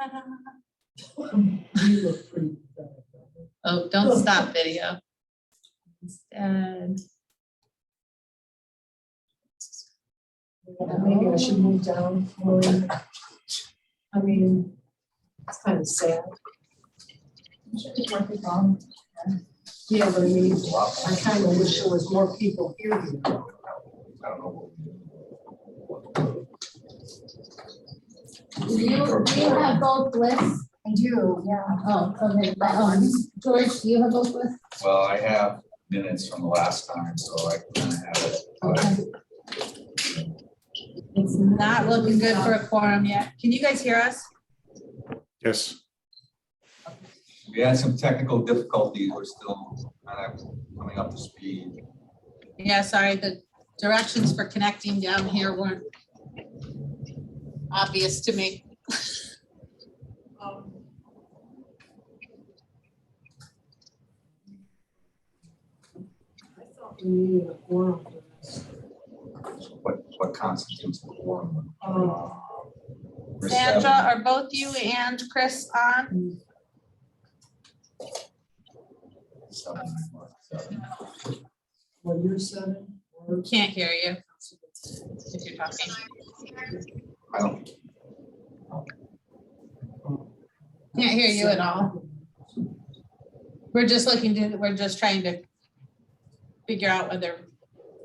You look pretty pathetic. Oh, don't stop video. Instead. Maybe I should move down. I mean, it's kind of sad. Yeah, but I mean, I kind of wish there was more people here. I don't know. Do you have both lists? I do, yeah. Oh, okay, but, George, do you have both lists? Well, I have minutes from the last time, so I kind of have it. Okay. It's not looking good for a quorum yet. Can you guys hear us? Yes. We had some technical difficulties. We're still kind of coming up to speed. Yeah, sorry, the directions for connecting down here weren't obvious to me. I thought we needed a quorum for this. What constitutes a quorum? We're Sandra, seven. are both you and Chris on? Seven. Well, you're 7. or- Can't hear you if you're talking. I don't. Can't hear you at all. We're just trying to figure out whether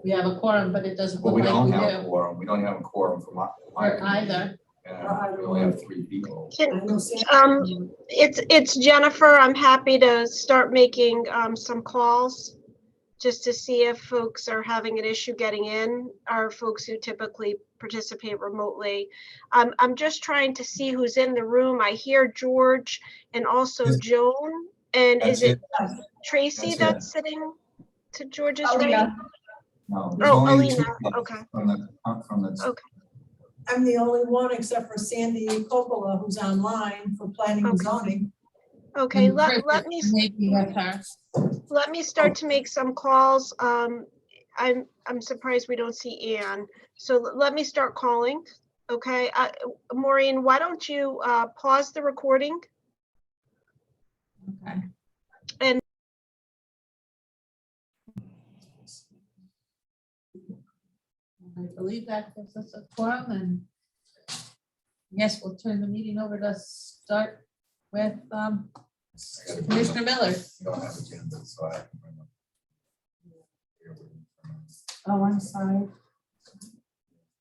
we have a quorum, but it doesn't Well, look we like don't we have a do. quorum. We don't have a quorum for my. Or either. And we only have 3 people. I know Sandra- It's Jennifer. I'm happy to start making some calls just to see if folks are having an issue getting in, or folks who typically participate remotely. I'm just trying to see who's in the room. I hear George and also Yes. Joan. And is That's it Tracy That's it. that's sitting to George's right? Alina. No, there's Oh, only 2 Alina, people okay. from the. Okay. I'm the only one except for Sandy Coppola, who's online for planning and Okay. zoning. Okay, And let Chris me is maybe with her. Let me start to make some calls. I'm surprised we don't see Ann. So let me start calling. Okay, Maureen, why don't you pause the recording? Okay. And- I believe that gives us a quorum, and yes, we'll turn the meeting over to start with Commissioner Miller. You don't have agenda, so I have to bring up. Oh, I'm sorry.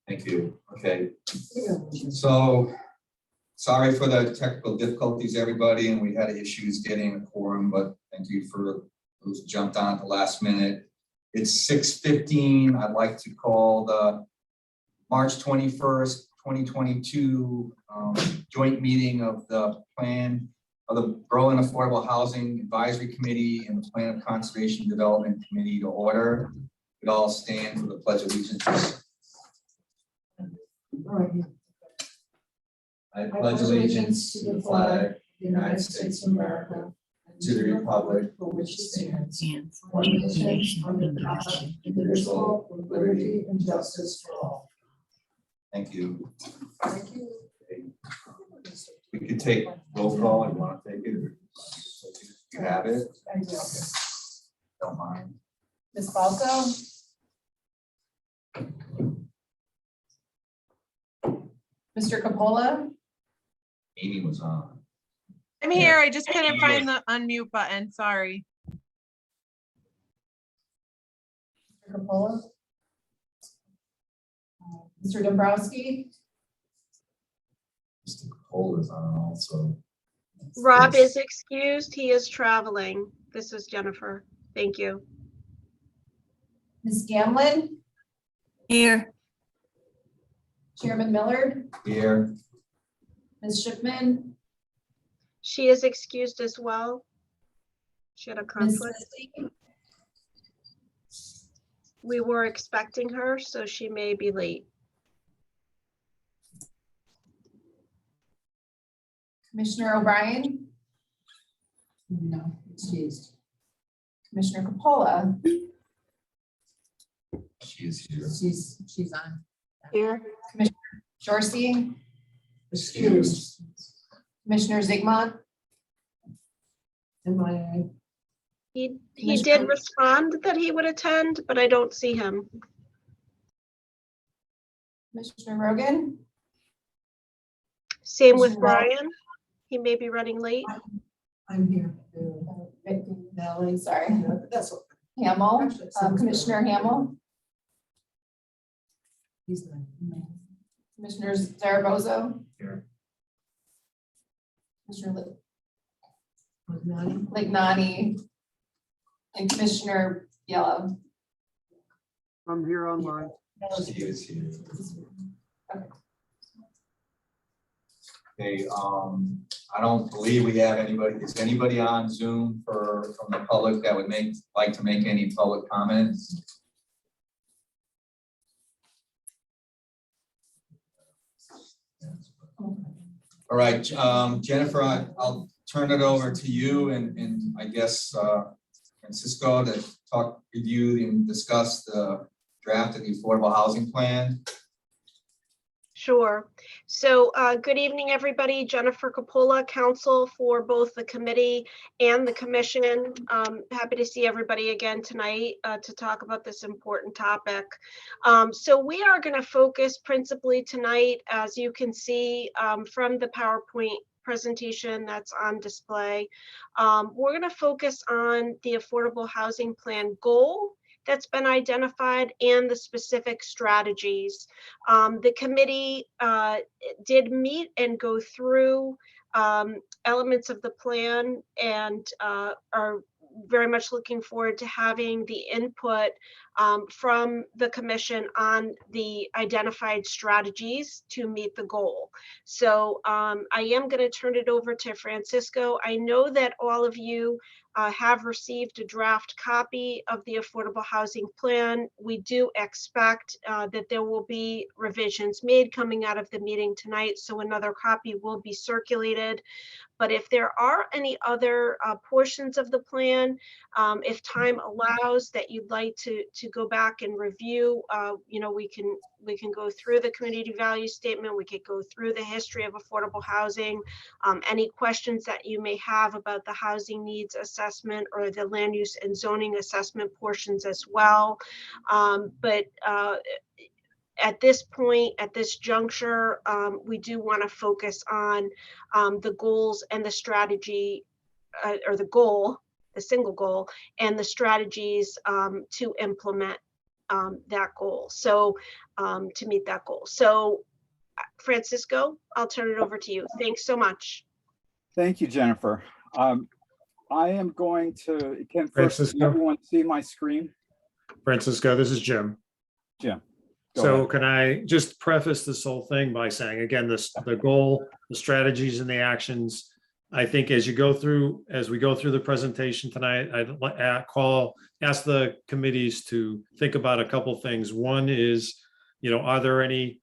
Thank you. Okay. So, sorry for the technical difficulties, everybody, and we had issues getting a quorum, but thank you for those who jumped on at the last minute. It's 6:15. I'd like to call the March 21st, 2022 joint meeting of the plan of the Berlin Affordable Housing Advisory Committee and the Plan of Conservation Development Committee to order. We all stand for the Pledge of Allegiance. I pledge allegiance to the flag of the United States of America, and to the republic for which it stands, one nation under God, indivisible, with liberty and justice for all. Thank you. Thank you. We could take roll call. You want to take it? Or you have it? I do. Okay. Don't mind. Ms. Falco? Mr. Coppola? Amy was on. I'm here. I just couldn't find the unmute button. Sorry. Mr. Coppola? Mr. Dombrowski? Mr. Cole is on also. Rob is excused. He is traveling. This is Jennifer. Thank you. Ms. Gamlin? Here. Chairman Millard? Here. Ms. Shipman? She is excused as well. She had a Ms. conflict. Sisley? We were expecting her, so she may be late. Commissioner O'Brien? No, excused. Commissioner Coppola? She is here. She's on. Here. Dorsey? Excused. Commissioner Zigmont, MIA. He Commissioner- did respond that he would attend, but I don't see him. Commissioner Rogan, Same with Commissioner Rowley. Brian. He may be running late. I'm here. Natalie, sorry, Yeah, that's what. Hamel, Actually, it sounds Commissioner good. Hamel, He's not. Commissioner Zaragoza. Here. Commissioner Magnani. Lignani, and Commissioner Yellow. I'm here online. Steve is here. Okay. Okay, I don't believe we have anybody, is anybody on Zoom from the public that would like to make any public comments? All right, Jennifer, I'll turn it over to you and I guess Francisco to review and discuss the draft of the affordable housing plan. Sure. So good evening, everybody. Jennifer Capola, counsel for both the committee and the commission. Happy to see everybody again tonight to talk about this important topic. So we are going to focus principally tonight, as you can see from the PowerPoint presentation that's on display. We're going to focus on the affordable housing plan goal that's been identified and the specific strategies. The committee did meet and go through elements of the plan and are very much looking forward to having the input from the commission on the identified strategies to meet the goal. So I am going to turn it over to Francisco. I know that all of you have received a draft copy of the affordable housing plan. We do expect that there will be revisions made coming out of the meeting tonight, so another copy will be circulated. But if there are any other portions of the plan, if time allows that you'd like to go back and review, we can go through the community value statement. We could go through the history of affordable housing. Any questions that you may have about the housing needs assessment or the land use and zoning assessment portions as well. But at this point, at this juncture, we do want to focus on the goals and the strategy, or the goal, the single goal, and the strategies to implement that goal. So to meet that goal. So Francisco, I'll turn it over to you. Thanks so much. Thank you, Jennifer. I am going to, can Francisco? everyone see my screen? Francisco, this is Jim. Jim. Go So ahead. can I just preface this whole thing by saying, again, the goal, the strategies and the actions, I think as we go through the presentation tonight, I'd ask the committees to think about a couple things. One is, are there any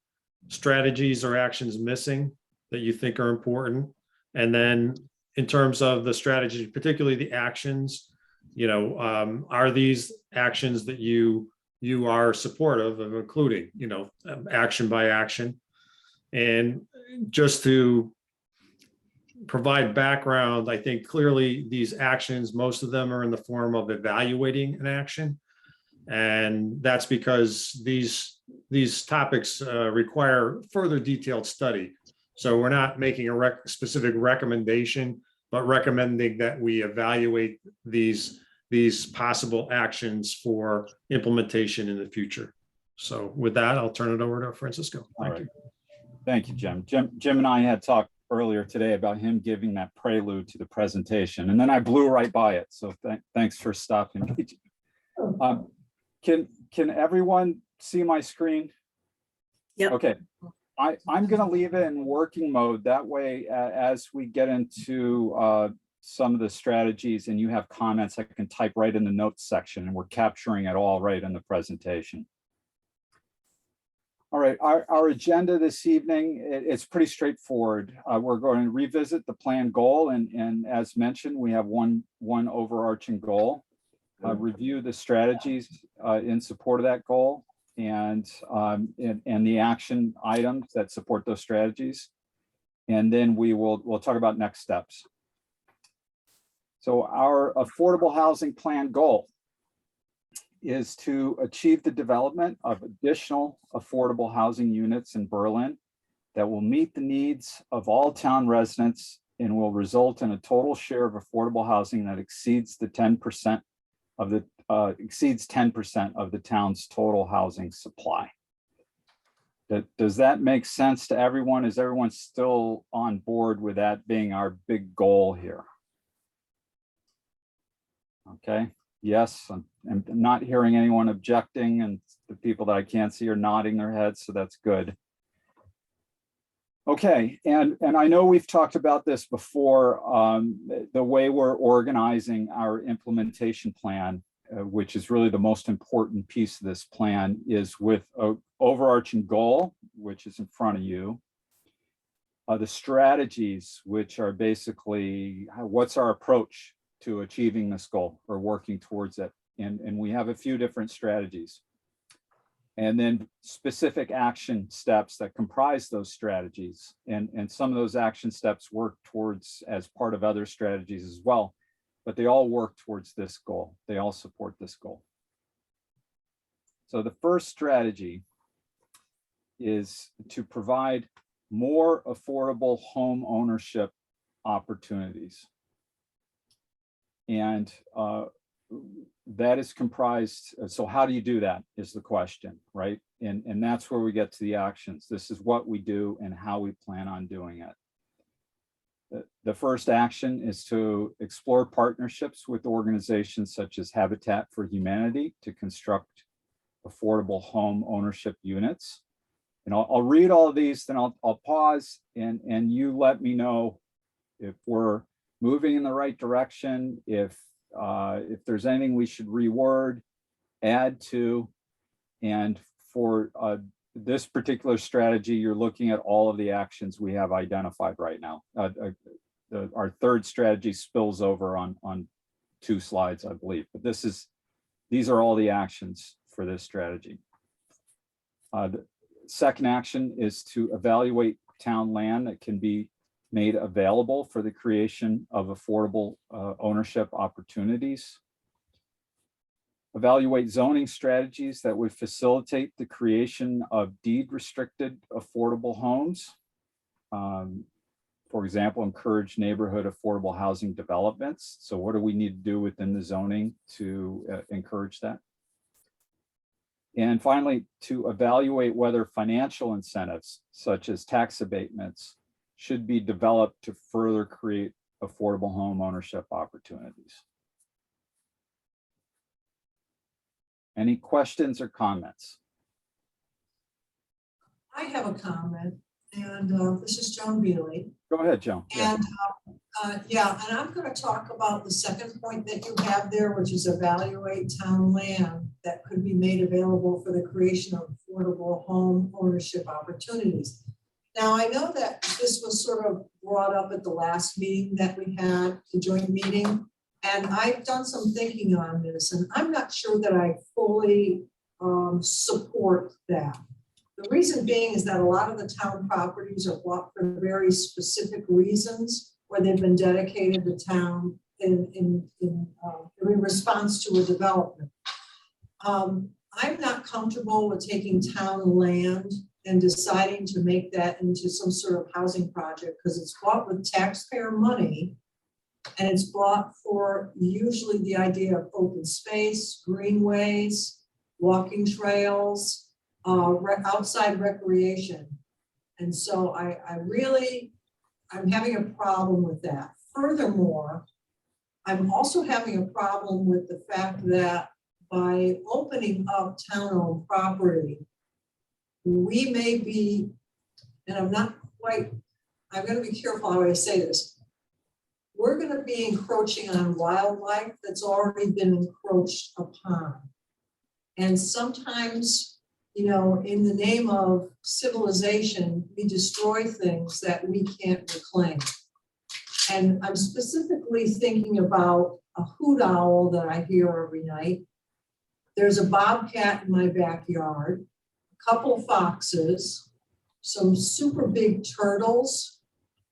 strategies or actions missing that you think are important? And then in terms of the strategy, particularly the actions, are these actions that you are supportive of including, action by action? And just to provide background, I think clearly these actions, most of them are in the form of evaluating an action. And that's because these topics require further detailed study. So we're not making a specific recommendation, but recommending that we evaluate these possible actions for implementation in the future. So with that, I'll turn it over to Francisco. Thank you. Thank you, Jim. Jim and I had talked earlier today about him giving that prelude to the presentation, and then I blew right by it. So thanks for stopping me. Can everyone see my screen? Yep. Okay. I'm going to leave it in working mode. That way, as we get into some of the strategies and you have comments, I can type right in the notes section, and we're capturing it all right in the presentation. All right, our agenda this evening, it's pretty straightforward. We're going to revisit the plan goal, and as mentioned, we have one overarching goal. Review the strategies in support of that goal, and the action items that support those strategies. And then we'll talk about next steps. So our affordable housing plan goal is to achieve the development of additional affordable housing units in Berlin that will meet the needs of all town residents and will result in a total share of affordable housing that exceeds 10% of the town's total housing supply. Does that make sense to everyone? Is everyone still on board with that being our big goal here? Okay, yes, I'm not hearing anyone objecting, and the people that I can't see are nodding their heads, so that's good. Okay, and I know we've talked about this before, the way we're organizing our implementation plan, which is really the most important piece of this plan, is with an overarching goal, which is in front of you. The strategies, which are basically what's our approach to achieving this goal or working towards it. And we have a few different strategies. And then specific action steps that comprise those strategies. And some of those action steps work towards as part of other strategies as well, but they all work towards this goal. They all support this goal. So the first strategy is to provide more affordable home ownership opportunities. And that is comprised, so how do you do that is the question, right? And that's where we get to the actions. This is what we do and how we plan on doing it. The first action is to explore partnerships with organizations such as Habitat for Humanity to construct affordable home ownership units. And I'll read all of these, then I'll pause and you let me know if we're moving in the right direction, if there's anything we should reword, add to. And for this particular strategy, you're looking at all of the actions we have identified right now. Our third strategy spills over on 2 slides, I believe, but these are all the actions for this strategy. The second action is to evaluate town land that can be made available for the creation of affordable ownership opportunities. Evaluate zoning strategies that would facilitate the creation of deed-restricted affordable homes. For example, encourage neighborhood affordable housing developments. So what do we need to do within the zoning to encourage that? And finally, to evaluate whether financial incentives, such as tax abatements, should be developed to further create affordable home ownership opportunities. Any questions or comments? I have a comment, and this is Joan Beely. Go ahead, Joan. Yeah. And and I'm going to talk about the second point that you have there, which is evaluate town land that could be made available for the creation of affordable home ownership opportunities. Now, I know that this was sort of brought up at the last meeting that we had, the joint meeting, and I've done some thinking on this, and I'm not sure that I fully support that. The reason being is that a lot of the town properties are bought for very specific reasons, where they've been dedicated to town in response to a development. I'm not comfortable with taking town land and deciding to make that into some sort of housing project, because it's bought with taxpayer money and it's bought for usually the idea of open space, greenways, walking trails, outside recreation. And so I'm having a problem with that. Furthermore, I'm also having a problem with the fact that by opening up town-owned property, we may be, and I'm going to be careful how I say this, we're going to be encroaching on wildlife that's already been encroached upon. And sometimes, you know, in the name of civilization, we destroy things that we can't reclaim. And I'm specifically thinking about a hoot owl that I hear every night. There's a bobcat in my backyard, a couple foxes, some super big turtles,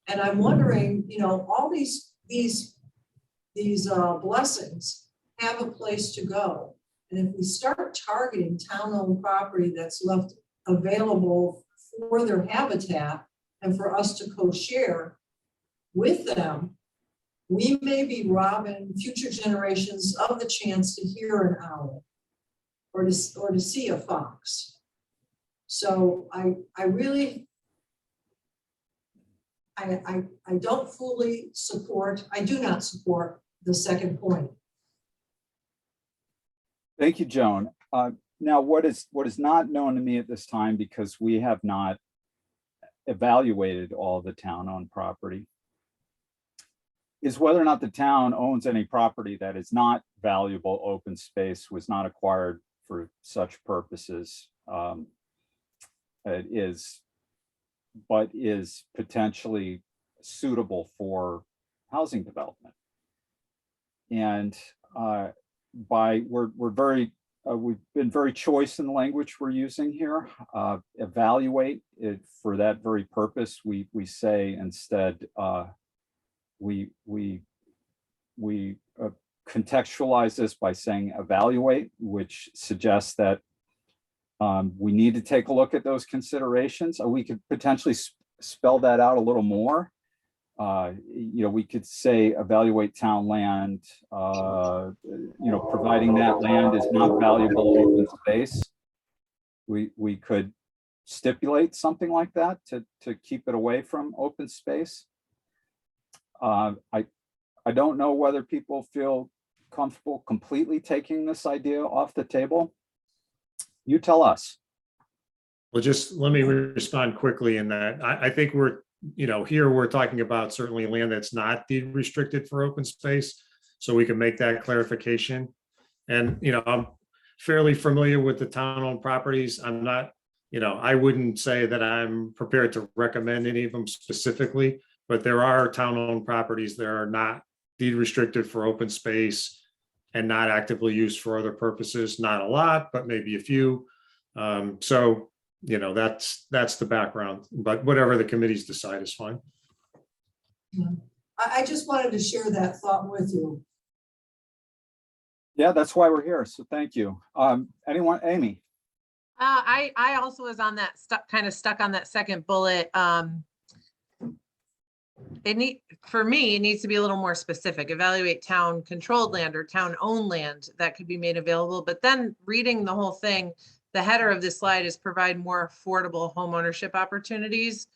And I'm wondering, you know, all these blessings have a place to go. And if we start targeting town-owned property that's left available for their habitat and for us to co-share with them, we may be robbing future generations of the chance to hear an owl or to see a fox. So I don't fully support, I do not support the second point. Thank you, Joan. Now, what is not known to me at this time, because we have not evaluated all the town-owned property, is whether or not the town owns any property that is not valuable open space, was not acquired for such purposes. But is potentially suitable for housing development. And we've been very choice in the language we're using here. Evaluate it for that very purpose. We say instead, we contextualize this by saying evaluate, which suggests that we need to take a look at those considerations. We could potentially spell that out a little more. You know, we could say evaluate town land, you know, providing that land is not valuable open space. We could stipulate something like that to keep it away from open space. I don't know whether people feel comfortable completely taking this idea off the table. You tell us. Well, just let me respond quickly in that. I think we're, you know, here we're talking about certainly land that's not deed restricted for open space. So we can make that clarification. And, you know, I'm fairly familiar with the town-owned properties. I'm not, you know, I wouldn't say that I'm prepared to recommend any of them specifically, but there are town-owned properties that are not deed restricted for open space and not actively used for other purposes. Not a lot, but maybe a few. So, you know, that's the background, but whatever the committees decide is fine. I just wanted to share that thought with you. Yeah, that's why we're here. So thank you. Anyone, Amy? I also was on that stuck on that second bullet. For me, it needs to be a little more specific. Evaluate town controlled land or town owned land that could be made available. But then reading the whole thing, the header of this slide is provide more affordable home ownership opportunities.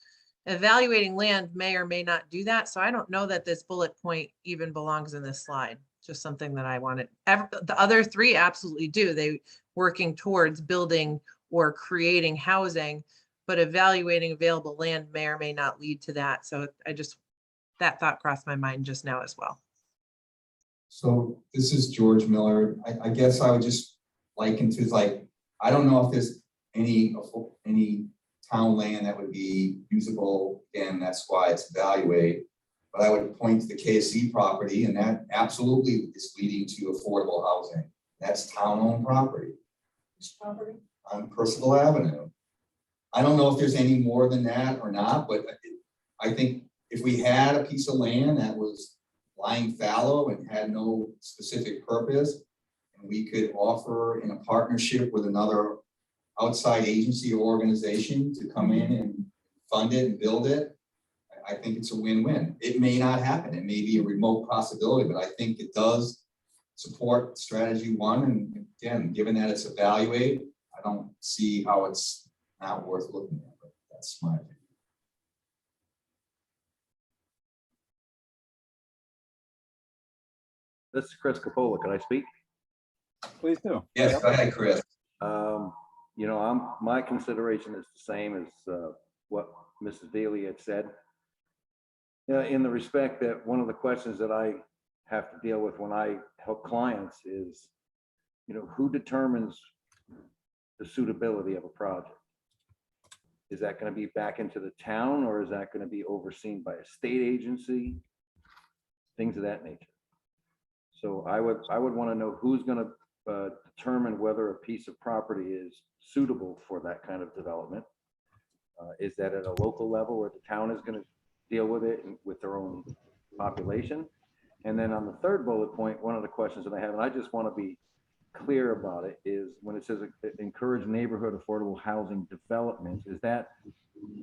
Evaluating land may or may not do that. So I don't know that this bullet point even belongs in this slide. Just something that I wanted. The other three absolutely do. They working towards building or creating housing, but evaluating available land may or may not lead to that. So that thought crossed my mind just now as well. So this is George Miller. I guess I would just liken to like, I don't know if there's any town land that would be usable, and that's why it's evaluate. But I would point to the KSC property, and that absolutely is leading to affordable housing. That's town-owned property. Which property? On Percival Avenue. I don't know if there's any more than that or not, but I think if we had a piece of land that was lying fallow and had no specific purpose, and we could offer in a partnership with another outside agency or organization to come in and fund it and build it, I think it's a win-win. It may not happen. It may be a remote possibility, but I think it does support strategy one. And again, given that it's evaluate, I don't see how it's not worth looking at, but that's my opinion. This is Chris Capola. Can I speak? Please do. Yes, go ahead, Chris. You know, my consideration is the same as what Mrs. Daly had said. In the respect that one of the questions that I have to deal with when I help clients is, you know, who determines the suitability of a project? Is that going to be back into the town, or is that going to be overseen by a state agency? Things of that nature. So I would want to know who's going to determine whether a piece of property is suitable for that kind of development. Is that at a local level where the town is going to deal with it with their own population. And then on the third bullet point, one of the questions that I have, and I just want to be clear about it, is when it says encourage neighborhood affordable housing developments, is that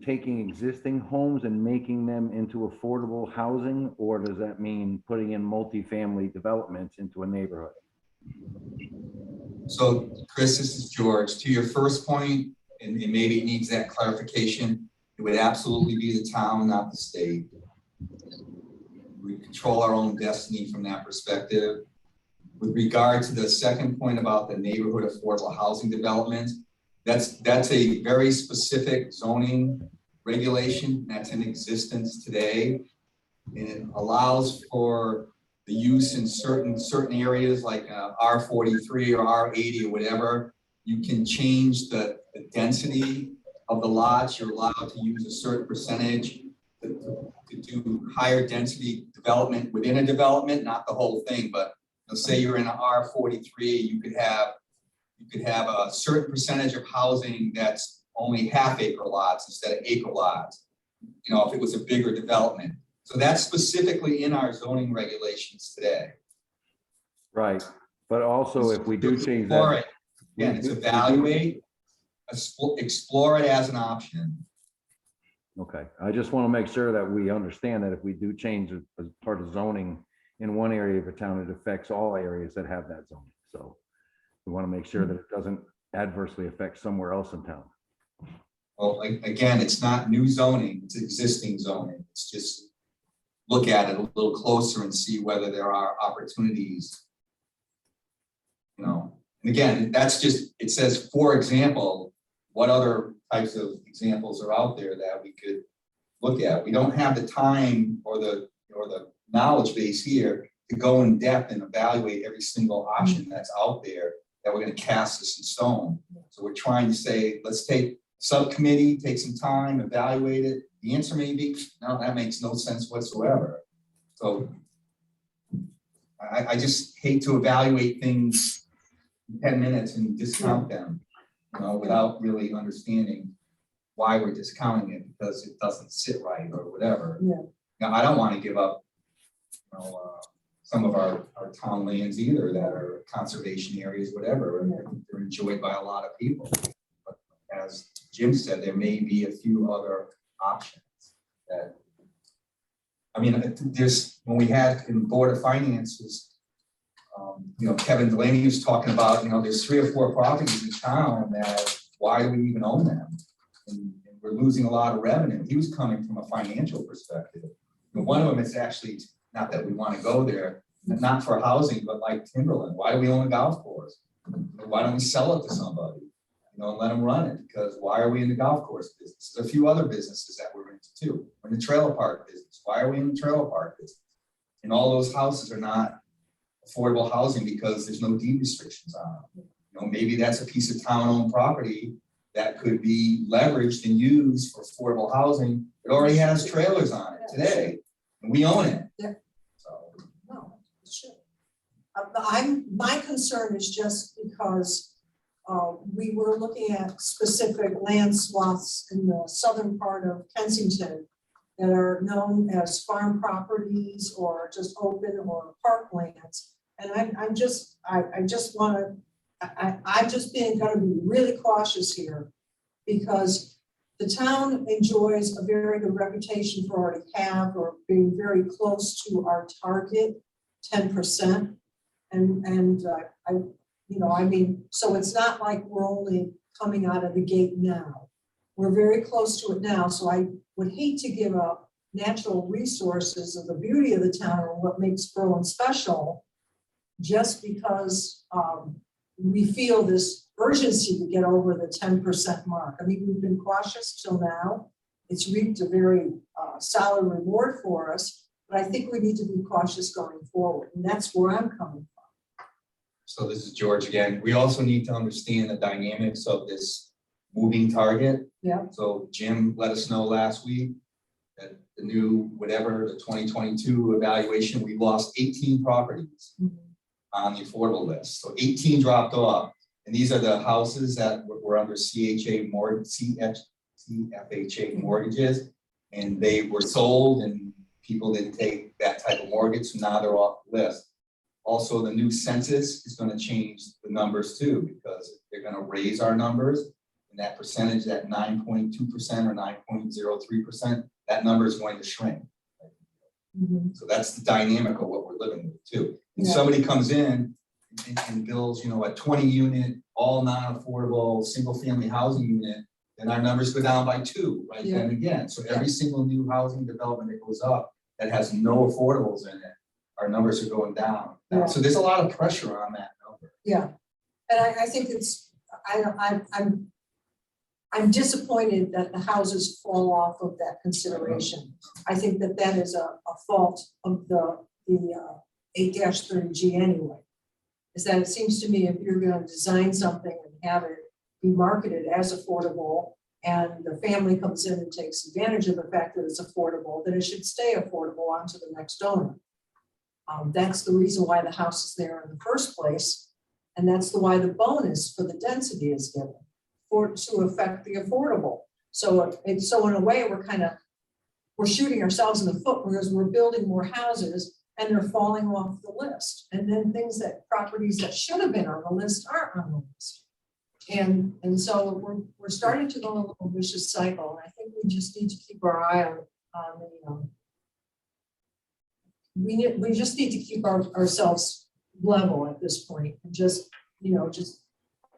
taking existing homes and making them into affordable housing, or does that mean putting in multifamily developments into a neighborhood? So Chris, this is George. To your first point, and maybe it needs that clarification, it would absolutely be the town, not the state. We control our own destiny from that perspective. With regard to the second point about the neighborhood affordable housing development, that's a very specific zoning regulation that's in existence today. And it allows for the use in certain areas like R43 or R80 or whatever. You can change the density of the lots. You're allowed to use a certain percentage to do higher density development within a development, not the whole thing, but say you're in an R43, you could have a certain percentage of housing that's only half-acre lots instead of acre lots, you know, if it was a bigger development. So that's specifically in our zoning regulations today. Right, but also if we do change that. Again, it's evaluate, explore it as an option. Okay, I just want to make sure that we understand that if we do change as part of zoning in one area of a town, it affects all areas that have that zoning. So we want to make sure that it doesn't adversely affect somewhere else in town. Well, again, it's not new zoning, it's existing zoning. It's just look at it a little closer and see whether there are opportunities. You know, and again, that's just, it says, for example, what other types of examples are out there that we could look at. We don't have the time or the knowledge base here to go in depth and evaluate every single option that's out there that we're going to cast this in stone. So we're trying to say, let's take subcommittee, take some time, evaluate it. The answer may be, no, that makes no sense whatsoever. So I just hate to evaluate things in 10 minutes and discount them, you know, without really understanding why we're discounting it because it doesn't sit right or whatever. Yeah. Now, I don't want to give up, you know, some of our town lands either that are conservation areas, whatever. They're enjoyed by a lot of people. But as Jim said, there may be a few other options that, I mean, there's, when we had in Board of Finances, you know, Kevin Delaney was talking about, you know, there's 3 or 4 properties in town that, why do we even own them? And we're losing a lot of revenue. He was coming from a financial perspective. And one of them is actually, not that we want to go there, not for housing, but like Timberland. Why do we own a golf course? Why don't we sell it to somebody? You know, and let them run it, because why are we in the golf course business? There's a few other businesses that we're into too. We're in the trailer park business. Why are we in the trailer park business? And all those houses are not affordable housing because there's no deed restrictions on them. You know, maybe that's a piece of town-owned property that could be leveraged and used for affordable housing. It already has trailers on it today, and we own it. Yeah. So, No, sure. My concern is just because we were looking at specific land swaths in the southern part of Kensington that are known as farm properties or just open or parklands. And I'm just being going to be really cautious here because the town enjoys a very good reputation for already have or being very close to our target 10%. And you know, I mean, so it's not like we're only coming out of the gate now. We're very close to it now. So I would hate to give up natural resources of the beauty of the town and what makes Berlin special just because we feel this urgency to get over the 10% mark. I mean, we've been cautious till now. It's reaped a very solid reward for us, but I think we need to be cautious going forward. And that's where I'm coming from. So this is George again. We also need to understand the dynamics of this moving target. Yeah. So Jim let us know last week that the new, whatever, the 2022 evaluation, we lost 18 properties on the affordable list. So 18 dropped off. And these are the houses that were under CFHA mortgages. and they were sold and people didn't take that type of mortgage, so now they're off the list. Also, the new census is gonna change the numbers too, because they're gonna raise our numbers. And that percentage, that 9.2% or 9.03%, that number is going to shrink. So that's the dynamic of what we're living with too. And Yeah. somebody comes in and builds, you know, a 20-unit, all non-affordable, single-family housing unit, then our numbers go down by 2, right then again. So every single new housing development that goes up that has no affordables in it, our numbers are going down. Yeah. So there's a lot of pressure on that number. Yeah, and I think it's, I'm disappointed that the houses fall off of that consideration. I think that that is a fault of the 8-30G anyway. Is that it seems to me if you're gonna design something and have it be marketed as affordable, and the family comes in and takes advantage of the fact that it's affordable, then it should stay affordable onto the next owner. That's the reason why the house is there in the first place. And that's why the bonus for the density is given to affect the affordable. So in a way, we're shooting ourselves in the foot because we're building more houses and they're falling off the list. And then properties that should have been on the list aren't on the list. And so we're starting to go in a little vicious cycle. And I think we just need to keep our eye on we just need to keep ourselves level at this point and just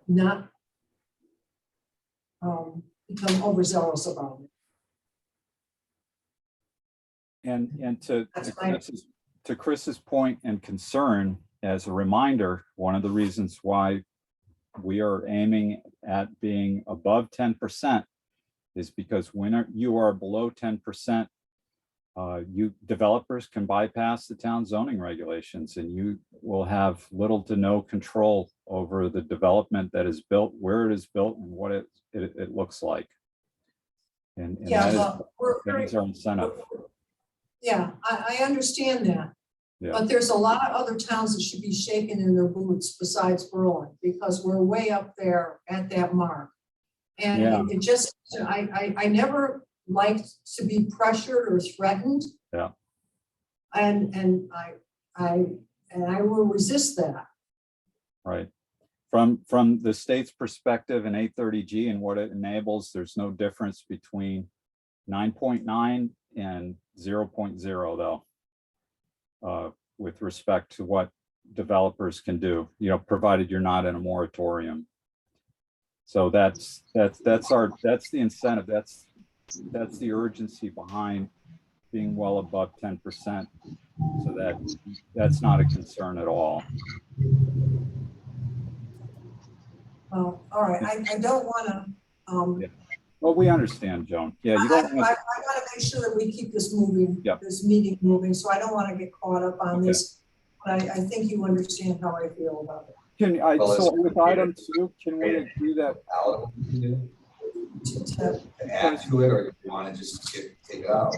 not become overzealous about it. And That's my- to Chris's point and concern, as a reminder, one of the reasons why we are aiming at being above 10% is because when you are below 10%, you developers can bypass the town zoning regulations, and you will have little to no control over the development that is built, where it is built, and what it looks like. And Yeah, that is our incentive. Yeah, I understand that. Yeah. But there's a lot of other towns that should be shaken in their boots besides Berlin, because we're way up there at that mark. And it just, I never liked to be pressured or threatened. Yeah. And I will resist that. Right. From the state's perspective in 830G and what it enables, there's no difference between 9.9 and 0.0 though, with respect to what developers can do, provided you're not in a moratorium. So that's the incentive. That's the urgency behind being well above 10%. So that's not a concern at all. All right, I don't want to. Yeah. Well, we understand, Joan. Yeah, you I don't. want to make sure that we keep this moving, Yep. this meeting moving. So I don't want to get caught up on Okay. this. But I think you understand how I feel about it. So with item 2, can we agree that? Palatable to do, to add to it, or do you want to just take it out?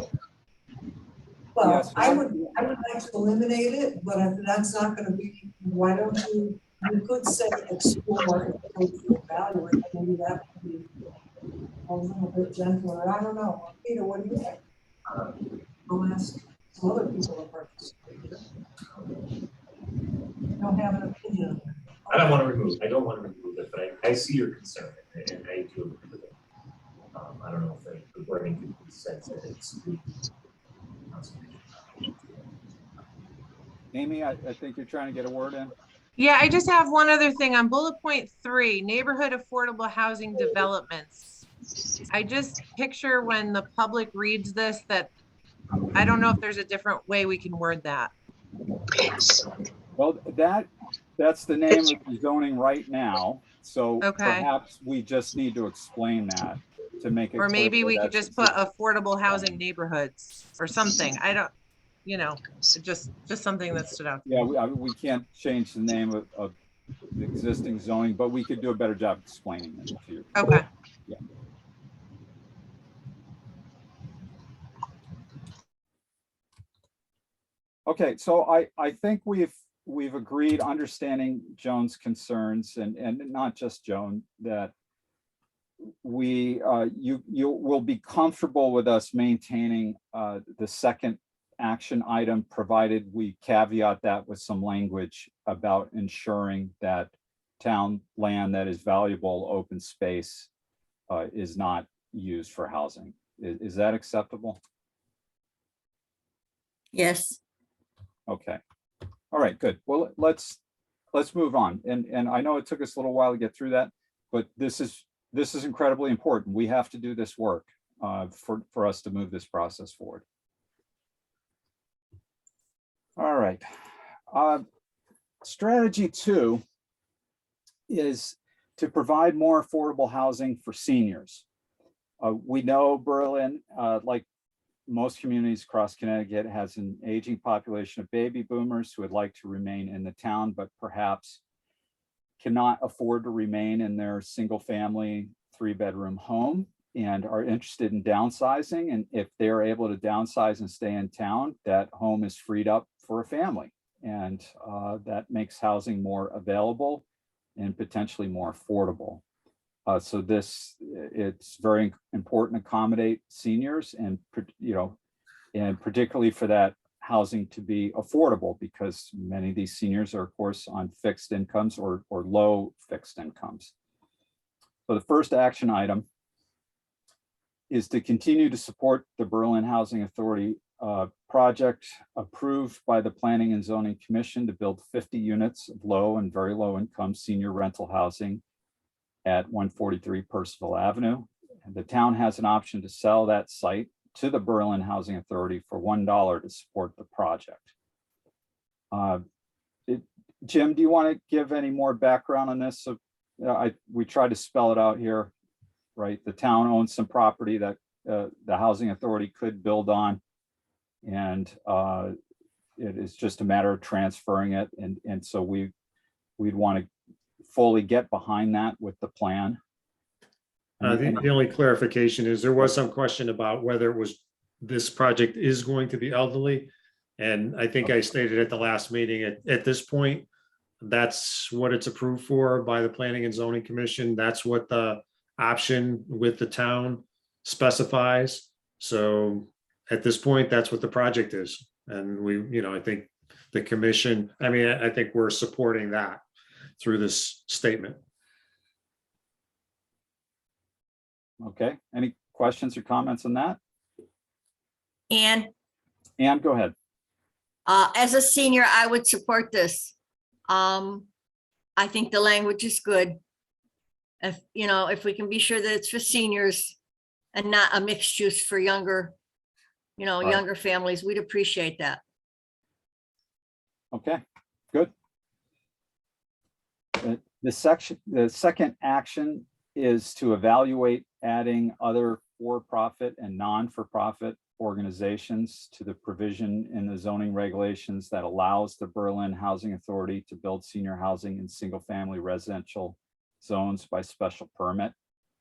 Well, Yes, I would like to eliminate it, but if that's not going to be, why don't you could say explore and evaluate, maybe that would be a little bit gentler. I don't know. Peter, what do you think? I'll ask some other people to participate. Don't have an opinion. I don't want to remove it, but I see your concern, and I do agree with it. I don't know if the wording could be said that it's. Amy, I think you're trying to get a word in. Yeah, I just have one other thing on bullet point 3, neighborhood affordable housing developments. I just picture when the public reads this that I don't know if there's a different way we can word that. Well, that's the name of the zoning right now. So Okay. perhaps we just need to explain that to make it. Or maybe clear we could that's just put affordable housing neighborhoods or something. I don't, just something that stood out. Yeah, we can't change the name of the existing zoning, but we could do a better job explaining it to you. Okay. Yeah. Okay, so I think we've agreed, understanding Joan's concerns, and not just Joan, that you will be comfortable with us maintaining the second action item, provided we caveat that with some language about ensuring that town land that is valuable open space is not used for housing. Is that acceptable? Yes. Okay. All right, good. Well, let's move on. And I know it took us a little while to get through that, but this is incredibly important. We have to do this work for us to move this process forward. All right. Strategy 2 is to provide more affordable housing for seniors. We know Berlin, like most communities across Connecticut, has an aging population of baby boomers who would like to remain in the town, but perhaps cannot afford to remain in their single family 3-bedroom home and are interested in downsizing. And if they're able to downsize and stay in town, that home is freed up for a family. And that makes housing more available and potentially more affordable. So it's very important to accommodate seniors and, and particularly for that housing to be affordable, because many of these seniors are, of course, on fixed incomes or low fixed incomes. So the first action item is to continue to support the Berlin Housing Authority project approved by the Planning and Zoning Commission to build 50 units of low and very low income senior rental housing at 143 Percival Avenue. And the town has an option to sell that site to the Berlin Housing Authority for $1 to support the project. Jim, do you want to give any more background on this? So, we tried to spell it out here, right? The town owns some property that the Housing Authority could build on, and it is just a matter of transferring it. And so we'd want to fully get behind that with the plan. The only clarification is there was some question about whether this project is going to be elderly. And I think I stated at the last meeting, at this point, that's what it's approved for by the Planning and Zoning Commission. That's what the option with the town specifies. So at this point, that's what the project is. And I think the commission, I think we're supporting that through this statement. Okay, any questions or comments on that? And Ann, go ahead. as a senior, I would support this. I think the language is good. If we can be sure that it's for seniors and not a mixed use for younger, Right. younger families, we'd appreciate that. Okay, good. The second action is to evaluate adding other for-profit and non-for-profit organizations to the provision in the zoning regulations that allows the Berlin Housing Authority to build senior housing in single-family residential zones by special permit.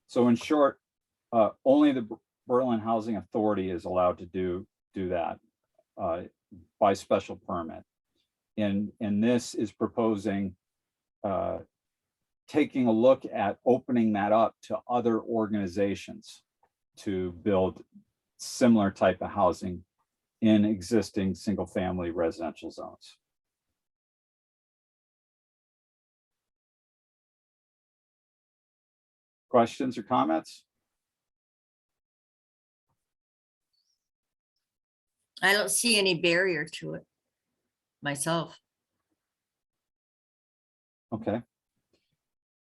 So in short, only the Berlin Housing Authority is allowed to do that by special permit. And this is proposing taking a look at opening that up to other organizations to build similar type of housing in existing single-family residential zones. Questions or comments? I don't see any barrier to it myself. Okay.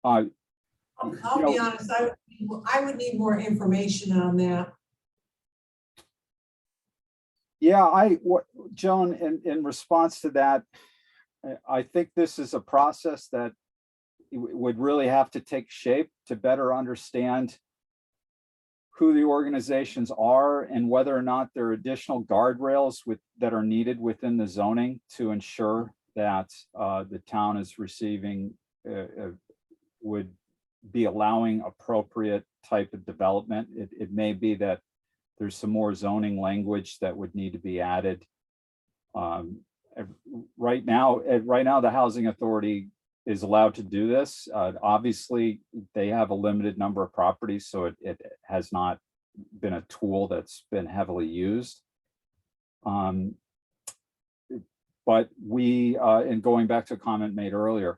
I'll be honest, I would need more information on that. Yeah, Joan, in response to that, I think this is a process that would really have to take shape to better understand who the organizations are and whether or not there are additional guardrails that are needed within the zoning to ensure that the town is receiving, would be allowing appropriate type of development. It may be that there's some more zoning language that would need to be added. Right now, the Housing Authority is allowed to do this. Obviously, they have a limited number of properties, so it has not been a tool that's been heavily used. But we, and going back to a comment made earlier,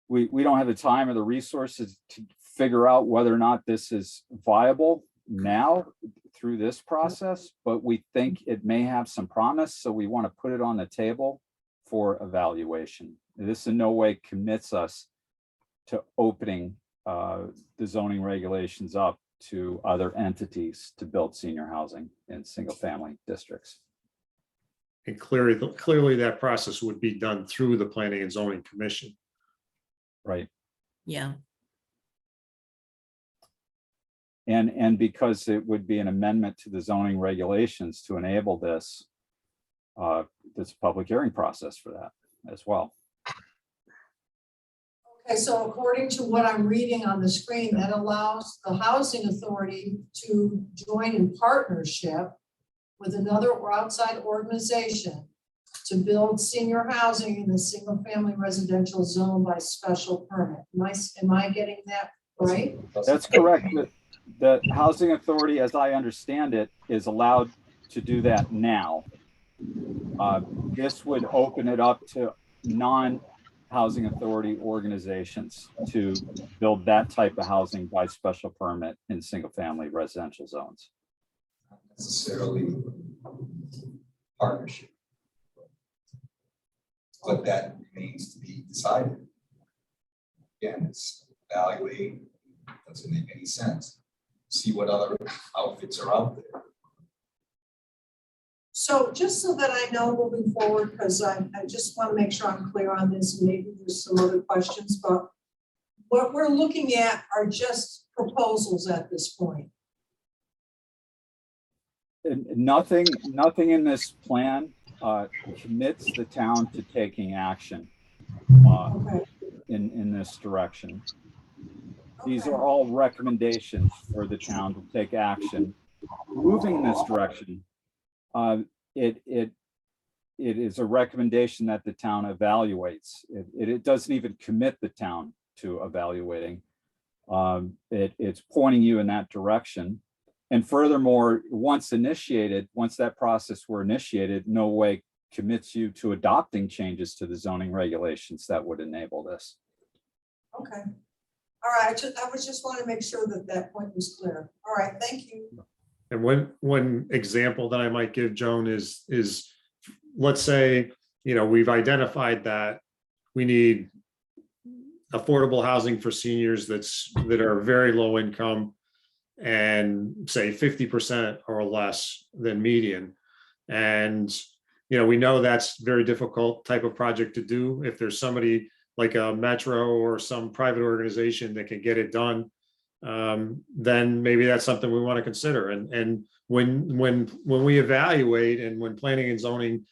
we don't have the time or the resources to figure out whether or not this is viable now through this process, but we think it may have some promise, so we want to put it on the table for evaluation. This in no way commits us to opening the zoning regulations up to other entities to build senior housing in single-family districts. And clearly that process would be done through the Planning and Zoning Commission. Right. Yeah. And because it would be an amendment to the zoning regulations to enable this, this public hearing process for that as well. Okay, so according to what I'm reading on the screen, that allows the housing authority to join in partnership with another or outside organization to build senior housing in the single family residential zone by special permit. Am I getting that right? That's correct. The housing authority, as I understand it, is allowed to do that now. This would open it up to non-housing authority organizations to build that type of housing by special permit in single family residential zones. Not necessarily partnership. But that remains to be decided. Again, it's evaluate, doesn't make any sense. See what other outfits are out there. So just so that I know moving forward, because I just want to make sure I'm clear on this, and maybe there's some other questions, but what we're looking at are just proposals at this point. And nothing in this plan commits the town to taking action Okay. in this direction. These are all recommendations for the town to take action. Moving in this direction, it is a recommendation that the town evaluates. It doesn't even commit the town to evaluating. It's pointing you in that direction. And furthermore, once that process were initiated, no way commits you to adopting changes to the zoning regulations that would enable this. Okay. All right. I was just want to make sure that that point was clear. All right. Thank you. And one example that I might give, Joan, is let's say, we've identified that we need affordable housing for seniors that are very low income and say 50% or less than median. And, we know that's very difficult type of project to do. If there's somebody like a Metro or some private organization that can get it done, then maybe that's something we want to consider. And when we evaluate, and when planning and zoning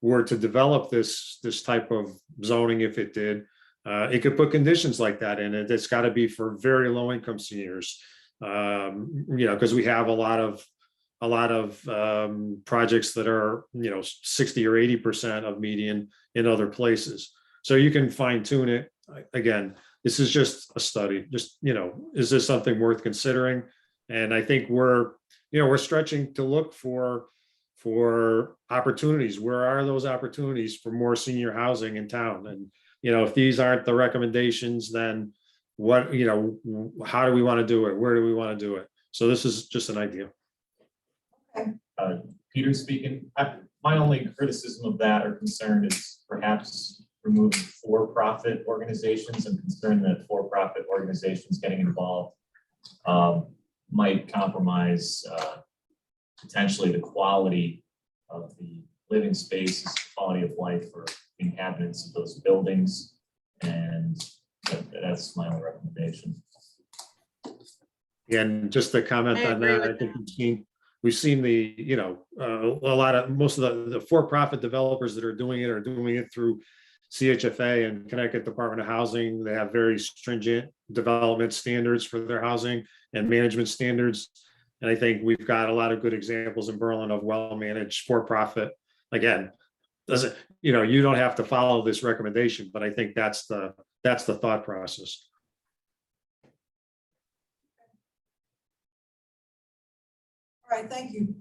were to develop this type of zoning, if it did, it could put conditions like that in it. It's got to be for very low income seniors, because we have a lot of projects that are 60 or 80% of median in other places. So you can fine tune it. Again, this is just a study. Just, is this something worth considering? And I think we're stretching to look for opportunities. Where are those opportunities for more senior housing in town? And, if these aren't the recommendations, then what, how do we want to do it? Where do we want to do it? So this is just an idea. Peter speaking. My only criticism of that or concern is perhaps removing for-profit organizations. I'm concerned that for-profit organizations getting involved might compromise potentially the quality of the living spaces, the quality of life for inhabitants of those buildings. And that's my only recommendation. Again, just to comment I on agree that, I with think we've seen most of the for-profit developers that are doing it through CHFA and Connecticut Department of Housing. They have very stringent development standards for their housing and management standards. And I think we've got a lot of good examples in Berlin of well-managed for-profit. Again, you don't have to follow this recommendation, but I think that's that's the thought process. All right, thank you.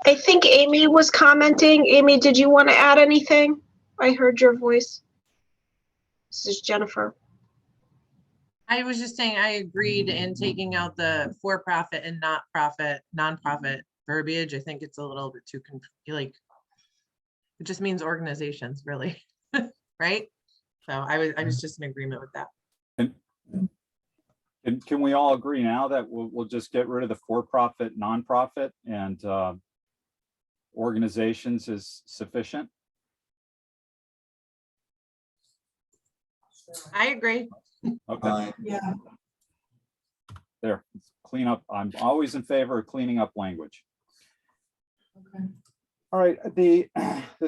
I think Amy was commenting. Amy, did you want to add anything? I heard your voice. This is Jennifer. I was just saying, I agreed in taking out the for-profit and not-profit, nonprofit verbiage. I think it's a little bit too, like, it just means organizations, really, right? So I was just in agreement with that. And can we all agree now that we'll just get rid of the for-profit, nonprofit, and organizations is sufficient? I agree. Okay, Yeah, there, clean up. I'm always in favor of cleaning up language. okay. All right, the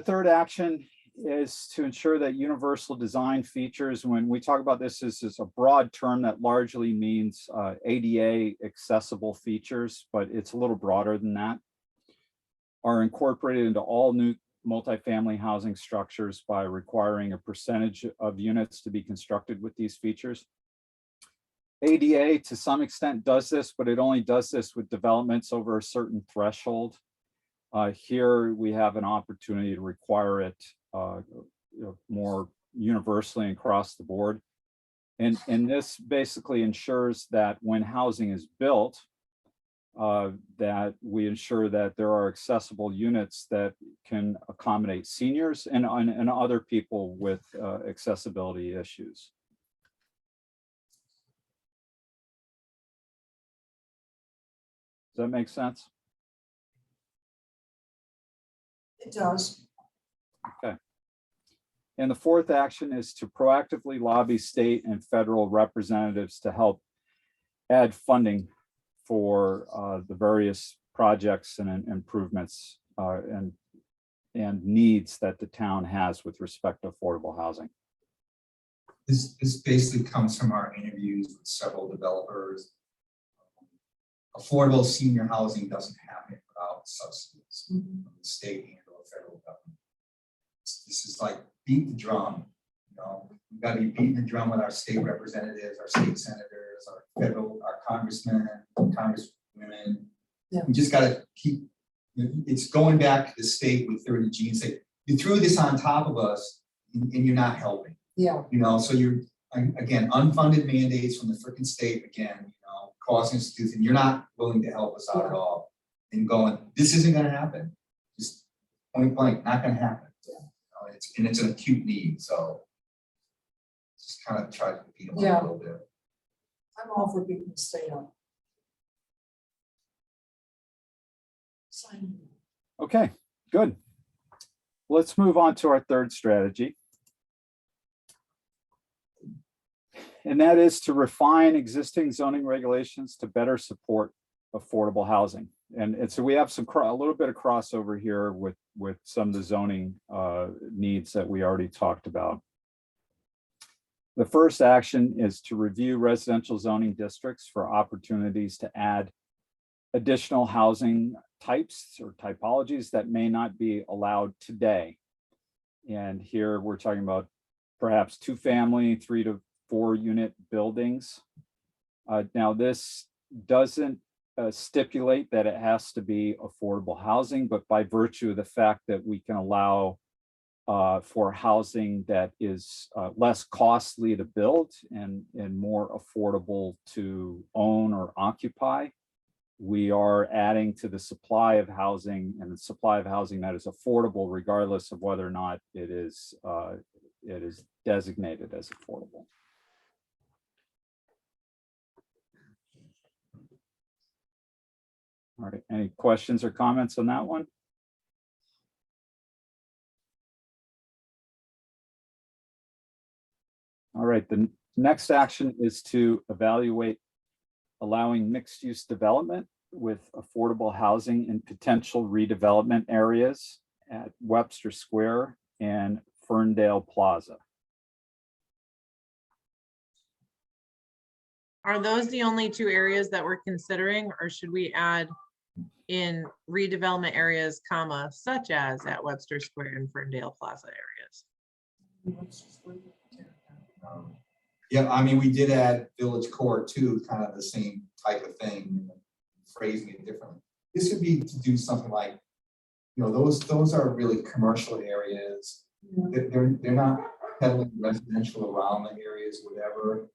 third action is to ensure that universal design features, when we talk about this is a broad term that largely means ADA accessible features, but it's a little broader than that, are incorporated into all new multifamily housing structures by requiring a percentage of units to be constructed with these features. ADA to some extent does this, but it only does this with developments over a certain threshold. Here we have an opportunity to require it more universally and across the board. And this basically ensures that when housing is built, that we ensure that there are accessible units that can accommodate seniors and other people with accessibility issues. Does that make sense? It does. Okay. And the fourth action is to proactively lobby state and federal representatives to help add funding for the various projects and improvements and needs that the town has with respect to affordable housing. This basically comes from our interviews with several developers. Affordable senior housing doesn't happen without subsidies from the state and or federal government. This is like beat the drum. You know, we've got to be beating the drum with our state representatives, our state senators, our federal, our congressmen, congresswomen. Yeah. We just got to keep. It's going back to the state with 30G and say, you threw this on top of us, and you're not helping. Yeah. You know, so you're again unfunded mandates from the freaking state again. You know, causing us to do things. You're not willing to help us out at all. And going, this isn't going to happen. Just point blank, not going to happen. Yeah. You know, it's an acute need. So just kind of try to beat them up a little bit. I'm all for beating the state up. Sign. Okay, good. Let's move on to our third strategy. And that is to refine existing zoning regulations to better support affordable housing. And so we have a little bit of crossover here with some of the zoning needs that we already talked about. The first action is to review residential zoning districts for opportunities to add additional housing types or typologies that may not be allowed today. And here we're talking about perhaps 2-family, 3 to 4 unit buildings. Now this doesn't stipulate that it has to be affordable housing, but by virtue of the fact that we can allow for housing that is less costly to build and more affordable to own or occupy, we are adding to the supply of housing, and the supply of housing that is affordable regardless of whether or not it is designated as affordable. All right, any questions or comments on that one? All right, the next action is to evaluate allowing mixed-use development with affordable housing in potential redevelopment areas at Webster Square and Ferndale Plaza. Are those the only 2 areas that we're considering, or should we add in redevelopment areas, comma, such as at Webster Square and Ferndale Plaza areas? Yeah, I mean, we did add village core too, kind of the same type of thing, phrasing it differently. This would be to do something like, you know, those are really commercial areas. They're not heavily residential around the areas, whatever.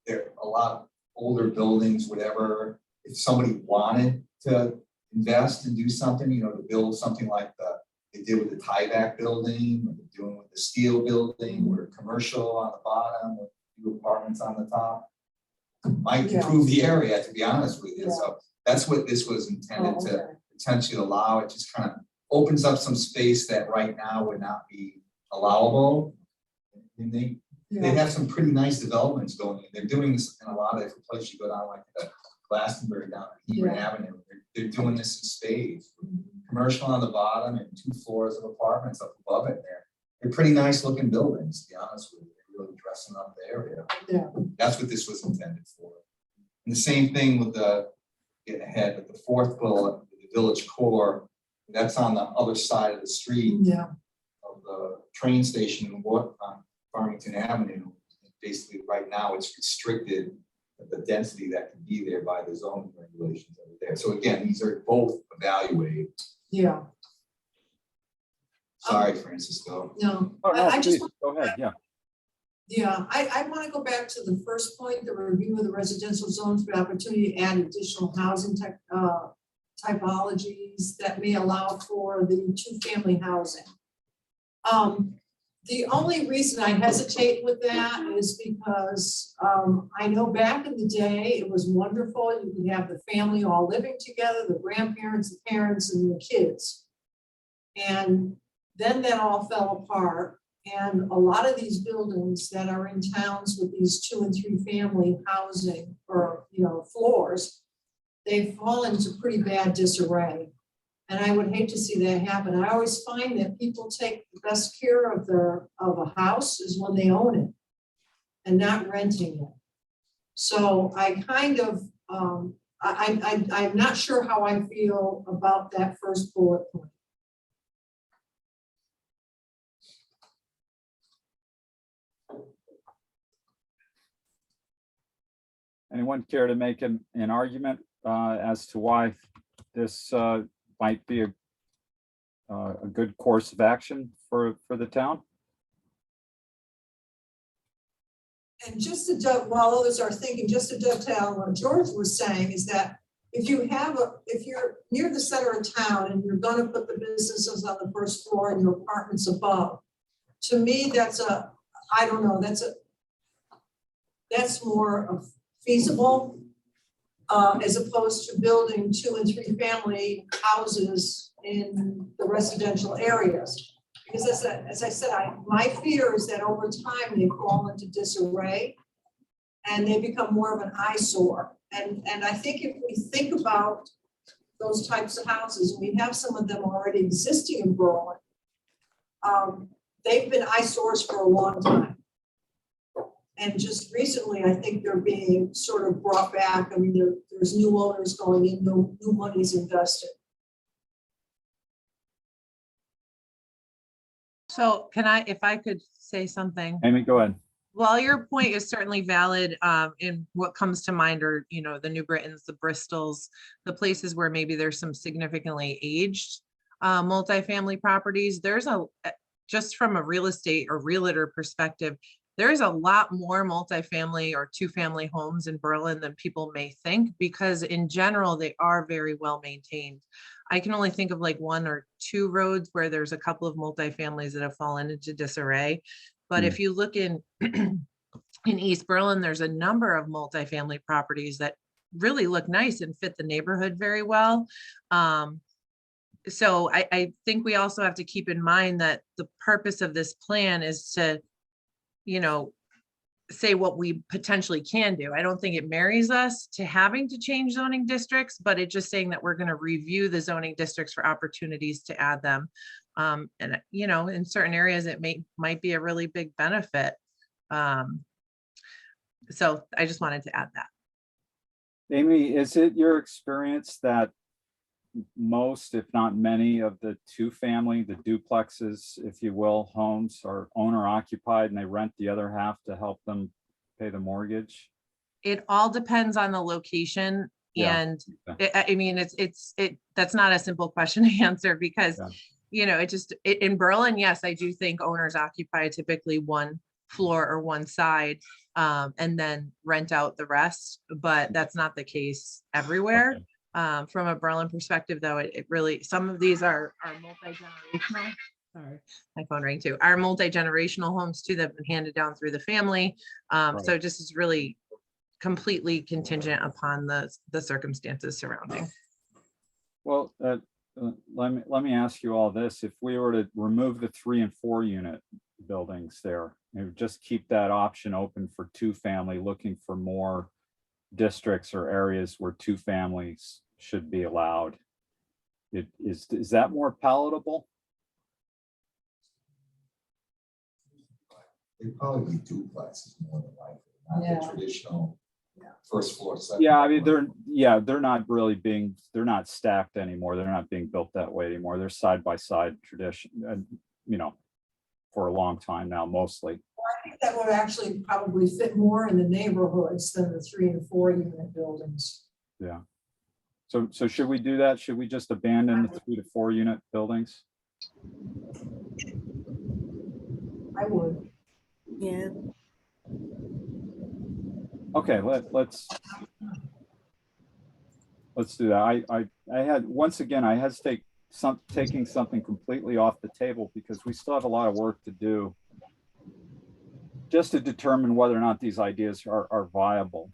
They're a lot older buildings, whatever. If somebody wanted to invest and do something, you know, to build something like they did with the tieback building, or they're doing with the steel building, or commercial on the bottom, with new apartments on the top, might improve the area, to be honest with you. So that's what this was intended to potentially allow. It just kind of opens up some space that right now would not be allowable. And they have some pretty nice developments going. They're doing this in a lot of different places. You go down like the Glastonbury down Hebron Avenue. They're doing this in spades. Commercial on the bottom and 2 floors of apartments up above it there. They're pretty nice looking buildings, to be honest with you. They're really dressing up the area. Yeah. That's what this was intended for. And the same thing with getting ahead, with the 4th bullet, the village core, that's on the other side of the street of the train station in on Farmington Avenue. Basically, right now, it's restricted the density that can be there by the zoning regulations that are there. So again, these are both evaluated. Yeah. Sorry, Francisco. No, Oh, no, I just. please, go ahead, yeah. Yeah, I want to go back to the first point, the review of the residential zones for opportunity to add additional housing typologies that may allow for the 2-family housing. The only reason I hesitate with that is because I know back in the day, it was wonderful. You could have the family all living together, the grandparents, the parents, and the kids. And then that all fell apart. And a lot of these buildings that are in towns with these 2 and 3 family housing or, you know, floors, they've fallen into pretty bad disarray. And I would hate to see that happen. I always find that people take the best care of a house is when they own it and not renting it. So I kind of, I'm not sure how I feel about that first bullet point. Anyone care to make an argument as to why this might be a good course of action for the town? And just to while others are thinking, just to dovetail on what George was saying, is that if you're near the center of town and you're going to put the businesses on the first floor and your apartments above, to me that's I don't know, that's more feasible as opposed to building 2 and 3 family houses in the residential areas. Because as I said, my fear is that over time they fall into disarray and they become more of an eyesore. And I think if we think about those types of houses, and we have some of them already existing in Berlin, they've been eyesores for a long time. And just recently, I think they're being sort of brought back. I mean, there's new owners going in, new money's invested. So if I could say something? Amy, go ahead. Well, your point is certainly valid. In what comes to mind are, you know, the New Britons, the Bristols, the places where maybe there's some significantly aged multifamily properties. There's just from a real estate or realtor perspective, there's a lot more multifamily or 2-family homes in Berlin than people may think, because in general, they are very well maintained. I can only think of like 1 or 2 roads where there's a couple of multifamilies that have fallen into disarray. But if you look in East Berlin, there's a number of multifamily properties that really look nice and fit the neighborhood very well. So I think we also have to keep in mind that the purpose of this plan is to, you know, say what we potentially can do. I don't think it marries us to having to change zoning districts, but it's just saying that we're going to review the zoning districts for opportunities to add them. And, you know, in certain areas, it might be a really big benefit. So I just wanted to add that. Amy, is it your experience that most, if not many, of the two-family, the duplexes, if you will, homes are owner occupied and they rent the other half to help them pay the mortgage? It all depends on the location. Yeah. And I mean, that's not a simple question to answer because, Yeah. you know, in Berlin, yes, I do think owners occupy typically one floor or one side, and then rent out the rest, but that's not the case everywhere. Okay. From a Berlin perspective, though, it really, some of these are multi-generational. Sorry, my phone rang too. Are multi-generational homes too that have been handed down through the family. So just is really completely contingent upon the circumstances surrounding. Well, let me ask you all this. If we were to remove the 3 and 4 unit buildings there, and just keep that option open for two-family, looking for more districts or areas where two families should be allowed, is that more palatable? They probably be duplexes more than likely, not the traditional first floor. Second Yeah, I mean, floor. they're not really being, they're not stacked anymore. They're not being built that way anymore. They're side by side tradition, and you know, for a long time now, mostly. I think that would actually probably fit more in the neighborhoods than the 3 and 4 unit buildings. Yeah. So should we do that? Should we just abandon the 3 to 4 unit buildings? I would. Yeah. Okay, let's do that. I had, once again, I hesitate taking something completely off the table because we still have a lot of work to do just to determine whether or not these ideas are viable.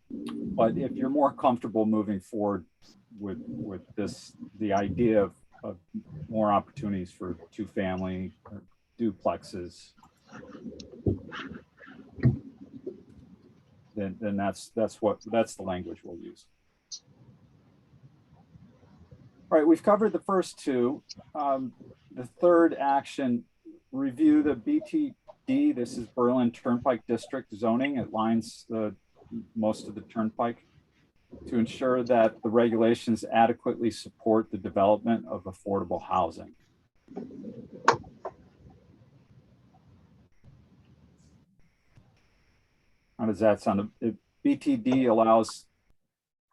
But if you're more comfortable moving forward with this, the idea of more opportunities for two-family or duplexes, then that's the language we'll use. All right, we've covered the first two. The third action, review the BTD. This is Berlin Turnpike District zoning. It lines most of the turnpike to ensure that the regulations adequately support the development of affordable housing. How does that sound? BTD allows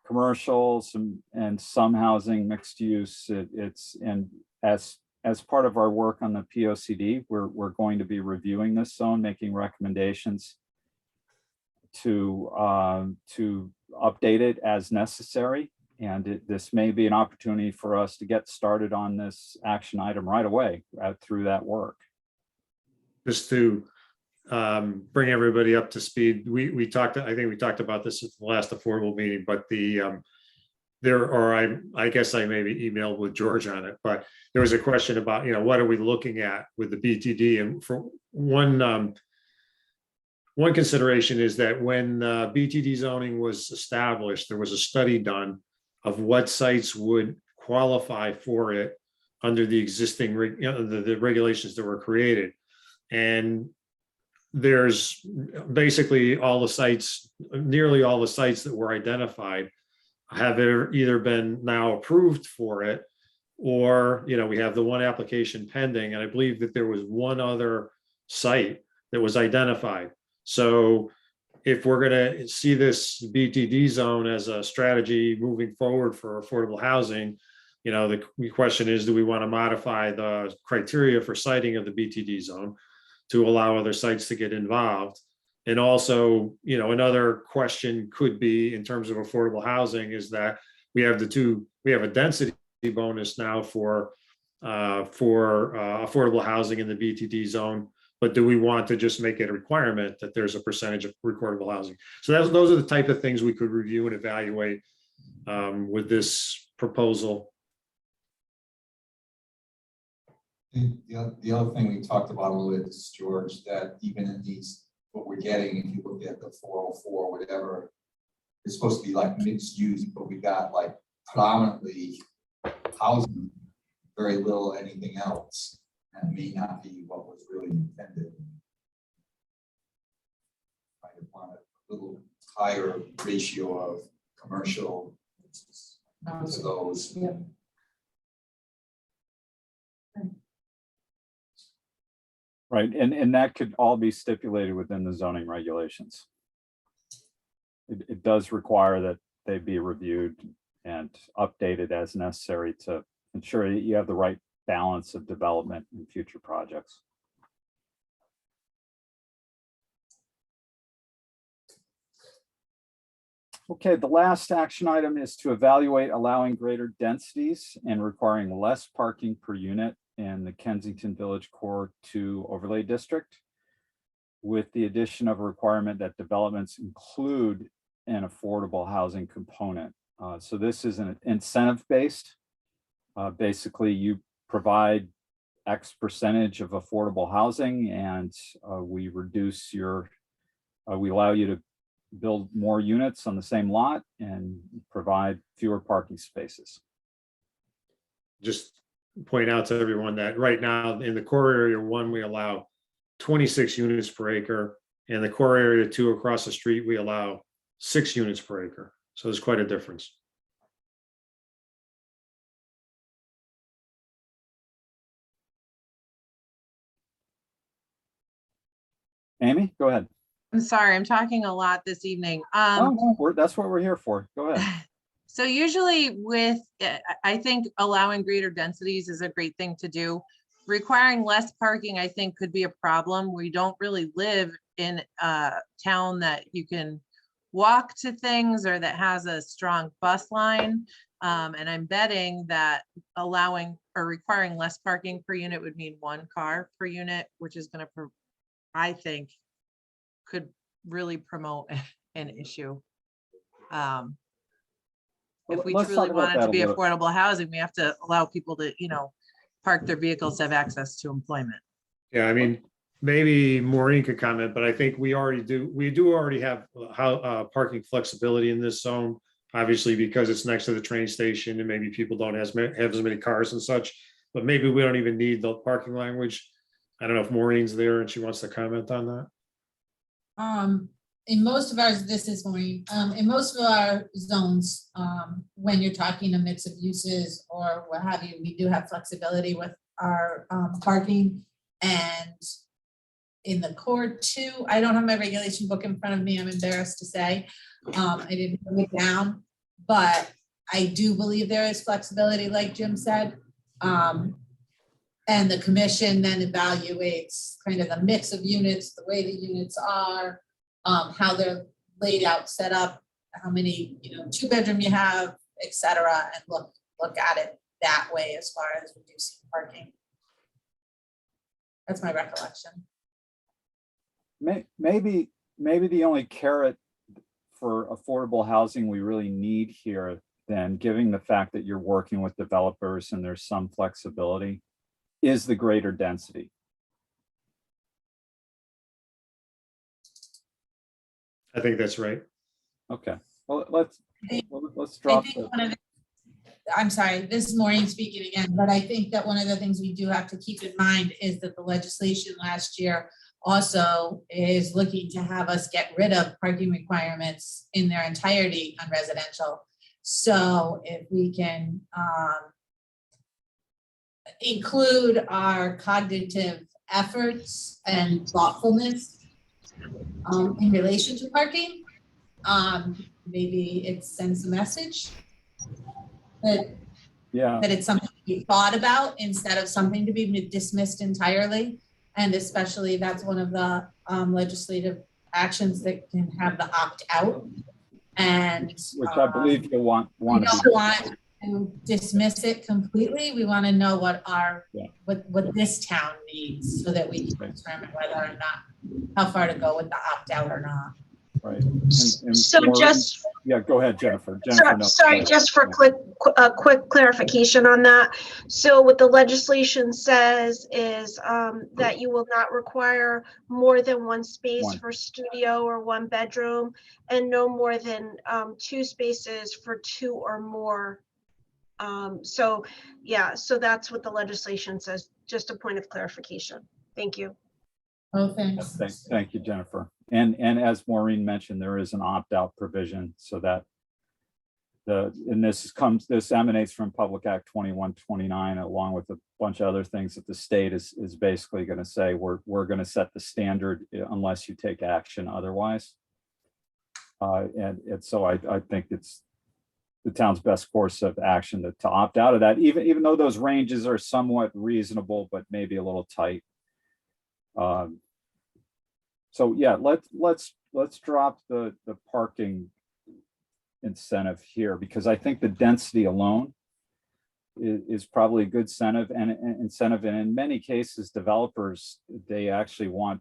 commercials and some housing, mixed use. And as part of our work on the POCD, we're going to be reviewing this zone, making recommendations to update it as necessary. And this may be an opportunity for us to get started on this action item right away through that work. Just to bring everybody up to speed, we talked, I think we talked about this at the last affordable meeting, but I guess I maybe emailed with George on it, but there was a question about, what are we looking at with the BTD? And for one consideration is that when BTD zoning was established, there was a study done of what sites would qualify for it under the existing the regulations that were created. And there's basically all the sites, nearly all the sites that were identified have either been now approved for it, or we have the one application pending, and I believe that there was one other site that was identified. So if we're going to see this BTD zone as a strategy moving forward for affordable housing, the question is, do we want to modify the criteria for siting of the BTD zone to allow other sites to get involved? And also, another question could be, in terms of affordable housing, is that we have a density bonus now for affordable housing in the BTD zone, but do we want to just make it a requirement that there's a percentage of recordable housing? So those are the type of things we could review and evaluate with this proposal. The other thing we talked about a little bit is, George, that even in these, what we're getting, if you look at the 404, whatever, it's supposed to be like mixed use, but we got like predominantly housing, very little anything else, and may not be what was really intended. I want a little higher ratio of commercial, to those. Yeah. Right, and that could all be stipulated within the zoning regulations. It does require that they be reviewed and updated as necessary to ensure that you have the right balance of development in future projects. Okay, the last action item is to evaluate allowing greater densities and requiring less parking per unit in the Kensington Village Core 2 Overlay District, with the addition of a requirement that developments include an affordable housing component. So this is an incentive-based. Basically, you provide X percentage of affordable housing, and we reduce your, we allow you to build more units on the same lot and provide fewer parking spaces. Just point out to everyone that right now in the core area 1, we allow 26 units per acre. In the core area 2 across the street, we allow 6 units per acre. So there's quite a difference. Amy, go ahead. I'm sorry, I'm talking a lot this evening. No, that's what we're here for. Go ahead. So usually with, I think allowing greater densities is a great thing to do. Requiring less parking, I think, could be a problem. We don't really live in a town that you can walk to things or that has a strong bus line. And I'm betting that allowing or requiring less parking per unit would mean 1 car per unit, which is going to, I think, could really promote an issue. If we Let's truly talk about want it that to a be little. affordable housing, we have to allow people to, park their vehicles, have access to employment. Yeah, I mean, maybe Maureen could comment, but I think we do already have parking flexibility in this zone. Obviously, because it's next to the train station and maybe people don't have as many cars and such, but maybe we don't even need the parking language. I don't know if Maureen's there and she wants to comment on that. In most of ours, this is Maureen, in most of our zones, when you're talking a mix of uses or what have you, we do have flexibility with our parking. And in the core 2, I don't have my regulation book in front of me, I'm embarrassed to say. I didn't put it down, but I do believe there is flexibility, like Jim said. And the commission then evaluates kind of the mix of units, the way the units are, how they're laid out, set up, how many, 2-bedroom you have, et cetera, and look at it that way as far as reducing parking. That's my recollection. Maybe the only carrot for affordable housing we really need here, then, given the fact that you're working with developers and there's some flexibility, is the greater density. I think that's right. Okay, well, let's drop the. I'm sorry, this is Maureen speaking again, but I think that one of the things we do have to keep in mind is that the legislation last year also is looking to have us get rid of parking requirements in their entirety on residential. So if we can include our cognitive efforts and thoughtfulness in relation to parking, maybe it sends a message that it's something to be thought about instead of something to be dismissed entirely. And especially that's one of the legislative actions that can have the opt-out. And which I believe you'll want we don't want to dismiss it completely. We want to know what what this town needs so that we can determine whether or not, how far to go with the opt-out or not. Right. So just, yeah, go ahead, Jennifer. sorry, just for a quick clarification on that. So what the legislation says is that you will not require more than 1 space for studio or 1 bedroom, and no more than 2 spaces for 2 or more. So yeah, so that's what the legislation says. Just a point of clarification. Thank you. Oh, thanks. Thank you, Jennifer. And as Maureen mentioned, there is an opt-out provision so that This emanates from Public Act 2129, along with a bunch of other things that the state is basically going to say, we're going to set the standard unless you take action otherwise. And so I think it's the town's best course of action to opt out of that, even though those ranges are somewhat reasonable, but maybe a little tight. So yeah, let's drop the parking incentive here, because I think the density alone is probably a good incentive, and in many cases, developers, they actually want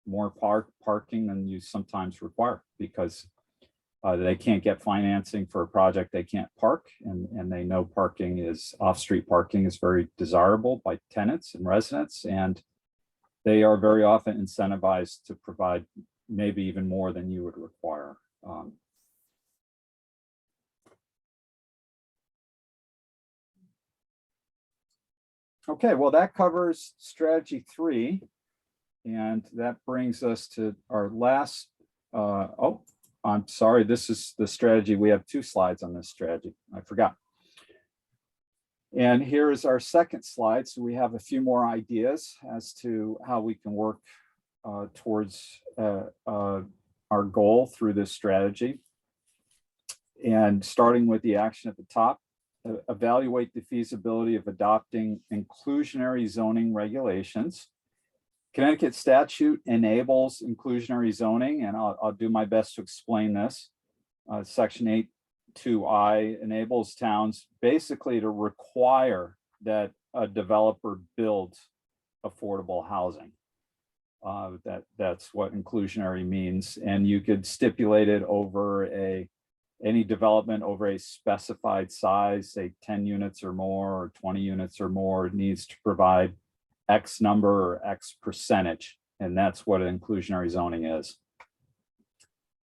more parking than you sometimes require, because they can't get financing for a project they can't park, and they know off-street parking is very desirable by tenants and residents, and they are very often incentivized to provide maybe even more than you would require. Okay, well, that covers strategy 3. And that brings us to our last, oh, I'm sorry, this is the strategy. We have 2 slides on this strategy. I forgot. And here is our second slide. So we have a few more ideas as to how we can work towards our goal through this strategy. And starting with the action at the top, evaluate the feasibility of adopting inclusionary zoning regulations. Connecticut statute enables inclusionary zoning, and I'll do my best to explain this. Section 8(2)I enables towns basically to require that a developer build affordable housing. That's what inclusionary means, and you could stipulate it over any development over a specified size, say 10 units or more, or 20 units or more, needs to provide X number or X percentage. And that's what inclusionary zoning is.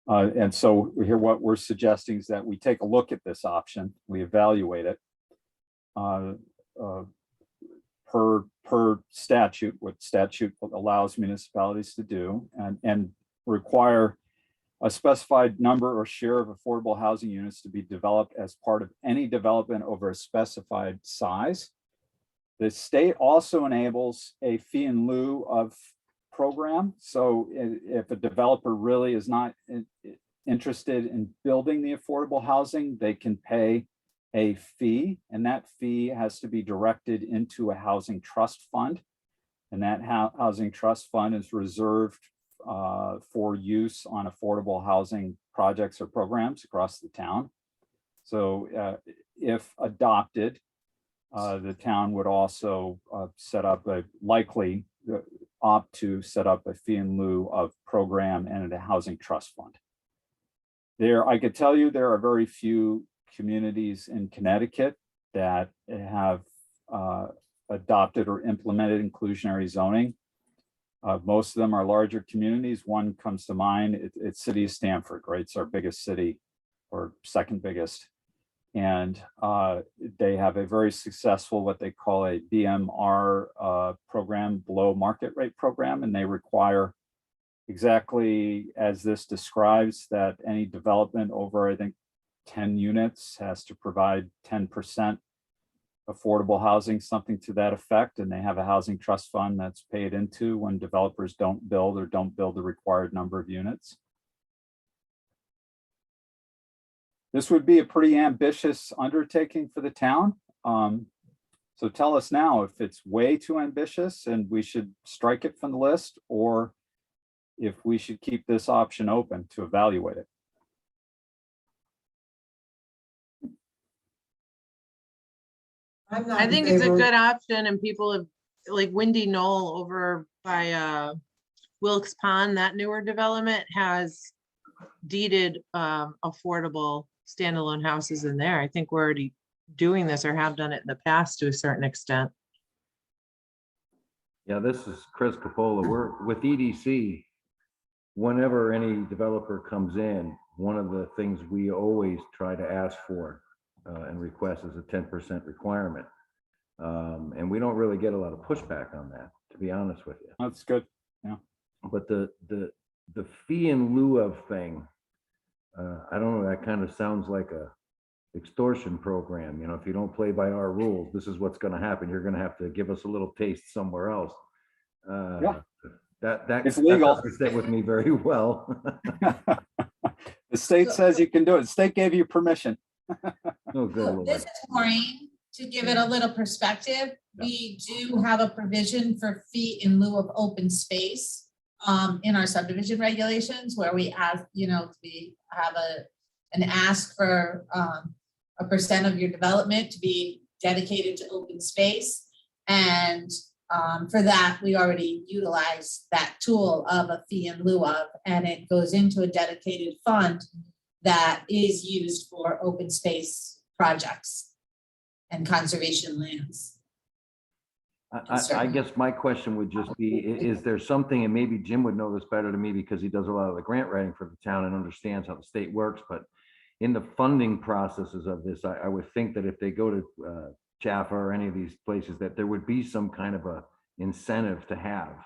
And so here, what we're suggesting is that we take a look at this option, we evaluate it per statute, what statute allows municipalities to do, and require a specified number or share of affordable housing units to be developed as part of any development over a specified size. The state also enables a fee in lieu of program. So if a developer really is not interested in building the affordable housing, they can pay a fee, and that fee has to be directed into a housing trust fund. And that housing trust fund is reserved for use on affordable housing projects or programs across the town. So if adopted, the town would also likely opt to set up a fee in lieu of program and a housing trust fund. I could tell you there are very few communities in Connecticut that have adopted or implemented inclusionary zoning. Most of them are larger communities. One comes to mind, it's City of Stamford, right? It's our biggest city, or second biggest. And they have a very successful, what they call a BMR program, below market rate program. And they require, exactly as this describes, that any development over, I think, 10 units has to provide 10% affordable housing, something to that effect. And they have a housing trust fund that's paid into when developers don't build or don't build the required number of units. This would be a pretty ambitious undertaking for the town. So tell us now if it's way too ambitious and we should strike it from the list, or if we should keep this option open to evaluate it. I'm not I in think it's a favor. good option, and people have, like Windy Knoll over by Wilkes Pond, that newer development has deeded affordable standalone houses in there. I think we're already doing this or have done it in the past to a certain extent. Yeah, this is Chris Capola. We're with EDC. Whenever any developer comes in, one of the things we always try to ask for and request is a 10% requirement. And we don't really get a lot of pushback on that, to be honest with you. That's good. Yeah. But the fee in lieu of thing, I don't know, that kind of sounds like extortion program. You know, if you don't play by our rules, this is what's going to happen. You're going to have to give us a little taste somewhere else. Yeah. That It's legal. doesn't sit with me very well. The state says you can do it. The state gave you permission. Oh, good So Lord. this is Maureen, to give it a little perspective. We do have a provision for fee in lieu of open space in our subdivision regulations, where we ask, you know, we have an ask for a percent of your development to be dedicated to open space. And for that, we already utilize that tool of a fee in lieu of, and it goes into a dedicated fund that is used for open space projects and conservation lands. I guess my question would just be, is there something, and maybe Jim would know this better than me because he does a lot of the grant writing for the town and understands how the state works, but in the funding processes of this, I would think that if they go to Jaffa or any of these places, that there would be some kind of a incentive to have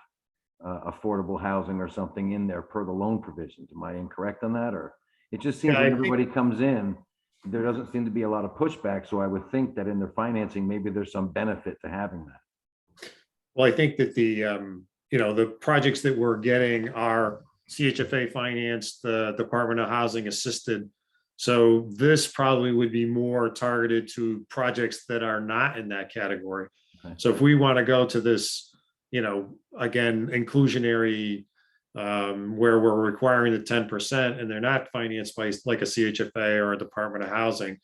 affordable housing or something in there per the loan provisions. Am I incorrect on that? Or it just seems Yeah, I when think- everybody comes in, there doesn't seem to be a lot of pushback. So I would think that in their financing, maybe there's some benefit to having that. Well, I think that the projects that we're getting are CHFA financed, the Department of Housing assisted. So this probably would be more targeted to projects that are not in that category. Okay. So if we want to go to this, again, inclusionary, where we're requiring the 10% and they're not financed by like a CHFA or a Department of Housing,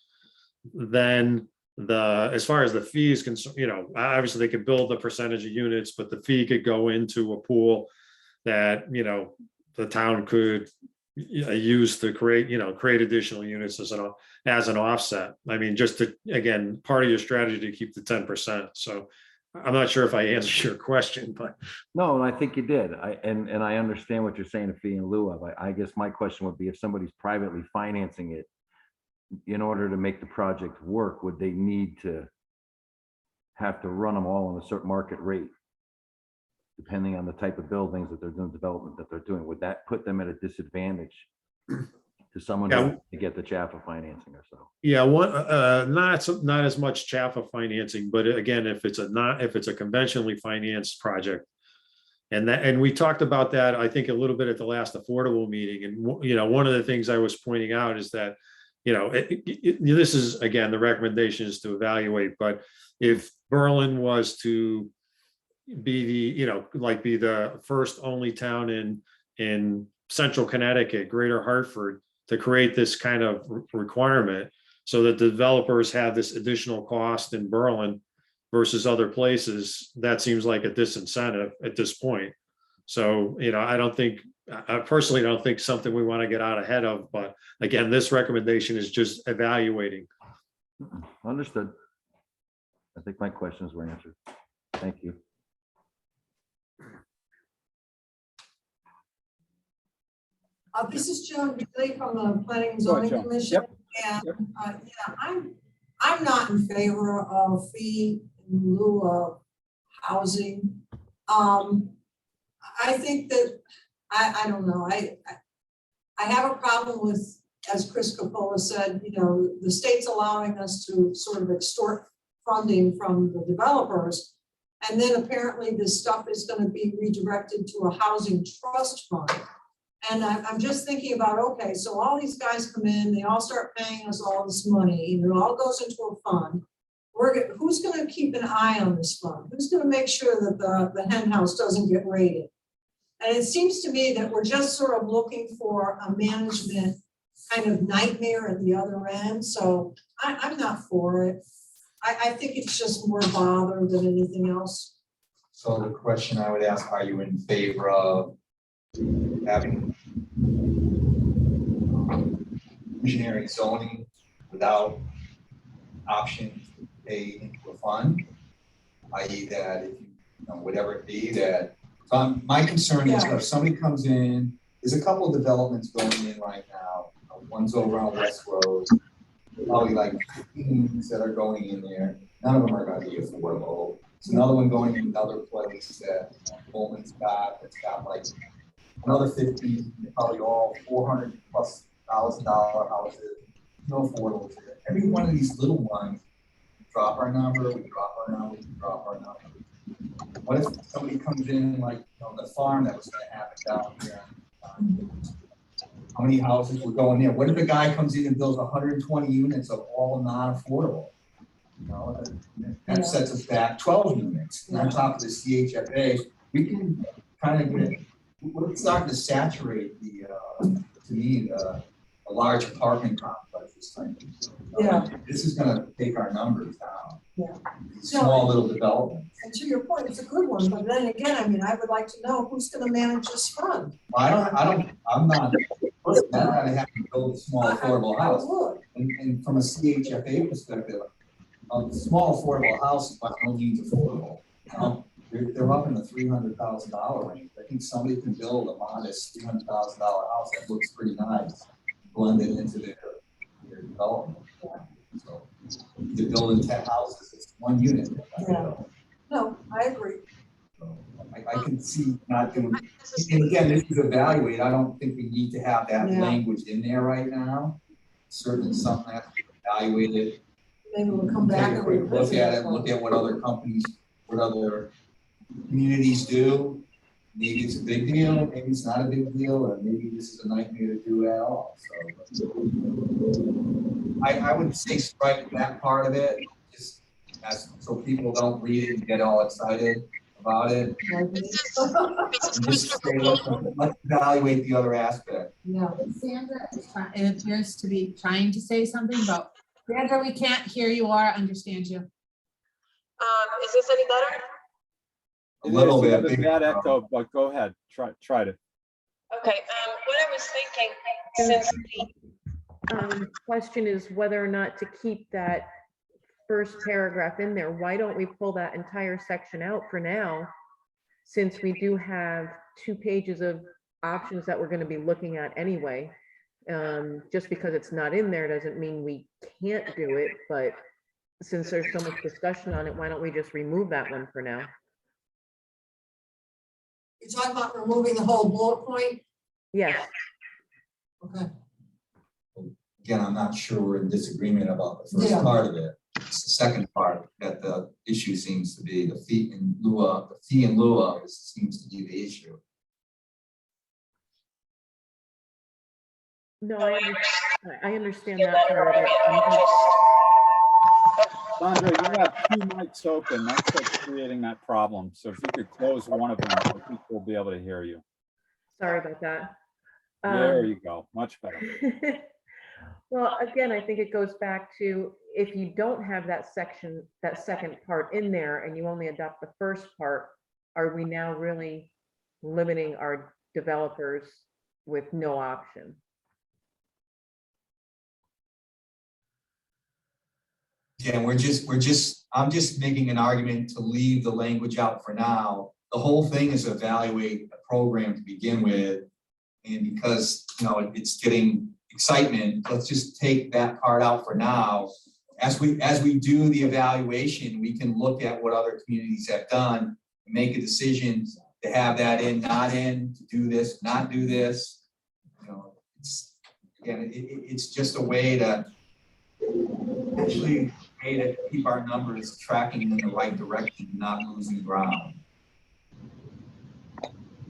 then as far as the fees concerned, obviously they could build the percentage of units, but the fee could go into a pool that, the town could use to create additional units as an offset. I mean, just to, again, part of your strategy to keep the 10%. So I'm not sure if I answered your question, but. No, I think you did. And I understand what you're saying, a fee in lieu of. I guess my question would be, if somebody's privately financing it, in order to make the project work, would they need to have to run them all on a certain market rate, depending on the type of buildings that they're doing, development that they're doing? Would that put them at a disadvantage to someone who wants to get the Jaffa financing or so? Yeah, not as much Jaffa financing, but again, if it's a conventionally financed project, and we talked about that, I think, a little bit at the last affordable meeting. And one of the things I was pointing out is that this is, again, the recommendation is to evaluate, but if Berlin was to be the first only town in central Connecticut, Greater Hartford, to create this kind of requirement so that the developers have this additional cost in Berlin versus other places, that seems like a disincentive at this point. So, I personally don't think something we want to get out ahead of, but again, this recommendation is just evaluating. Understood. I think my questions were answered. Thank you. This is Joan Bailey from the Planning and Go ahead, Zoning Joan. Commission. Yep. And, I'm not in favor of fee in lieu of housing. I think that, I don't know, I have a problem with, as Chris Coppola said, the state's allowing us to sort of extort funding from the developers. And then apparently this stuff is going to be redirected to a housing trust fund. And I'm just thinking about, okay, so all these guys come in, they all start paying us all this money, and it all goes into a fund. Who's going to keep an eye on this fund? Who's going to make sure that the hen house doesn't get raided? And it seems to me that we're just sort of looking for a management kind of nightmare at the other end. So I'm not for it. I think it's just more bother than anything else. So the question I would ask, are you in favor of having engineering zoning without option to pay into a fund? I.e. that if whatever it be that, my concern is if somebody comes in, there's a couple of developments going in right now. One's over on West Road, probably like 15 that are going in there. None of them are gonna be affordable. There's another one going in another place that Coleman's got, that's got like another 15, probably all $400,000+ houses. no affordable. Every one of these little ones, we drop our number, we drop our number, we drop our number. What if somebody comes in like, the farm that was gonna happen down here? How many houses were going there? What if a guy comes in and builds 120 units of all non-affordable? That sets us back 12 units. And on top of the CHFA, we can kind of get, we're starting to saturate the, to me, a large apartment complex this time. Yeah. This is gonna take our numbers down. Yeah. Small little developments. And to your point, it's a good one, but then again, I mean, I would like to know who's gonna manage this fund. I'm not, I have to build a small affordable I house. would. And from a CHFA perspective, a small affordable house is by no means affordable. They're up in the $300,000 range. I think somebody can build a modest $300,000 house that looks pretty nice, blended into their development. So they're building 10 houses, it's one unit. Yeah. No, I agree. So I can see not doing, and again, this is evaluate. I don't think we need to have that language in there right now. Certainly something that has to be evaluated. Maybe we'll come back Take a and quick look revisit at it. it, look at what other companies, what other communities do. Maybe it's a big deal, maybe it's not a big deal, or maybe this is a nightmare to do at all. So I would say strike that part of it, just so people don't read it and get all excited about it. And just say, let's evaluate the other aspect. Yeah. Sandra is trying, it appears to be trying to say something, but Sandra, we can't hear you or understand you. Is this any better? A little You bit. have a bad echo, but go ahead, try it. Okay, what I was thinking, since The question is whether or not to keep that first paragraph in there. Why don't we pull that entire section out for now? Since we do have 2 pages of options that we're going to be looking at anyway. Just because it's not in there doesn't mean we can't do it, but since there's so much discussion on it, why don't we just remove that one for now? You're talking about removing the whole bullet point? Yes. Okay. Again, I'm not sure we're in disagreement about the first part of it. It's the second part that the issue seems to be, the fee in lieu of, seems to be the issue. No, I understand that part of it. Sandra, you have 2 mics open. That's what's creating that problem. So if you could close one of them, I think we'll be able to hear you. Sorry about that. There you go. Much better. Well, again, I think it goes back to if you don't have that section, that second part in there, and you only adopt the first part, are we now really limiting our developers with no option? Yeah, I'm just making an argument to leave the language out for now. The whole thing is evaluate a program to begin with. And because, it's getting excitement, let's just take that part out for now. As we do the evaluation, we can look at what other communities have done and make a decision to have that in, not in, to do this, not do this. It's just a way to actually keep our numbers tracking in the right direction, not losing ground.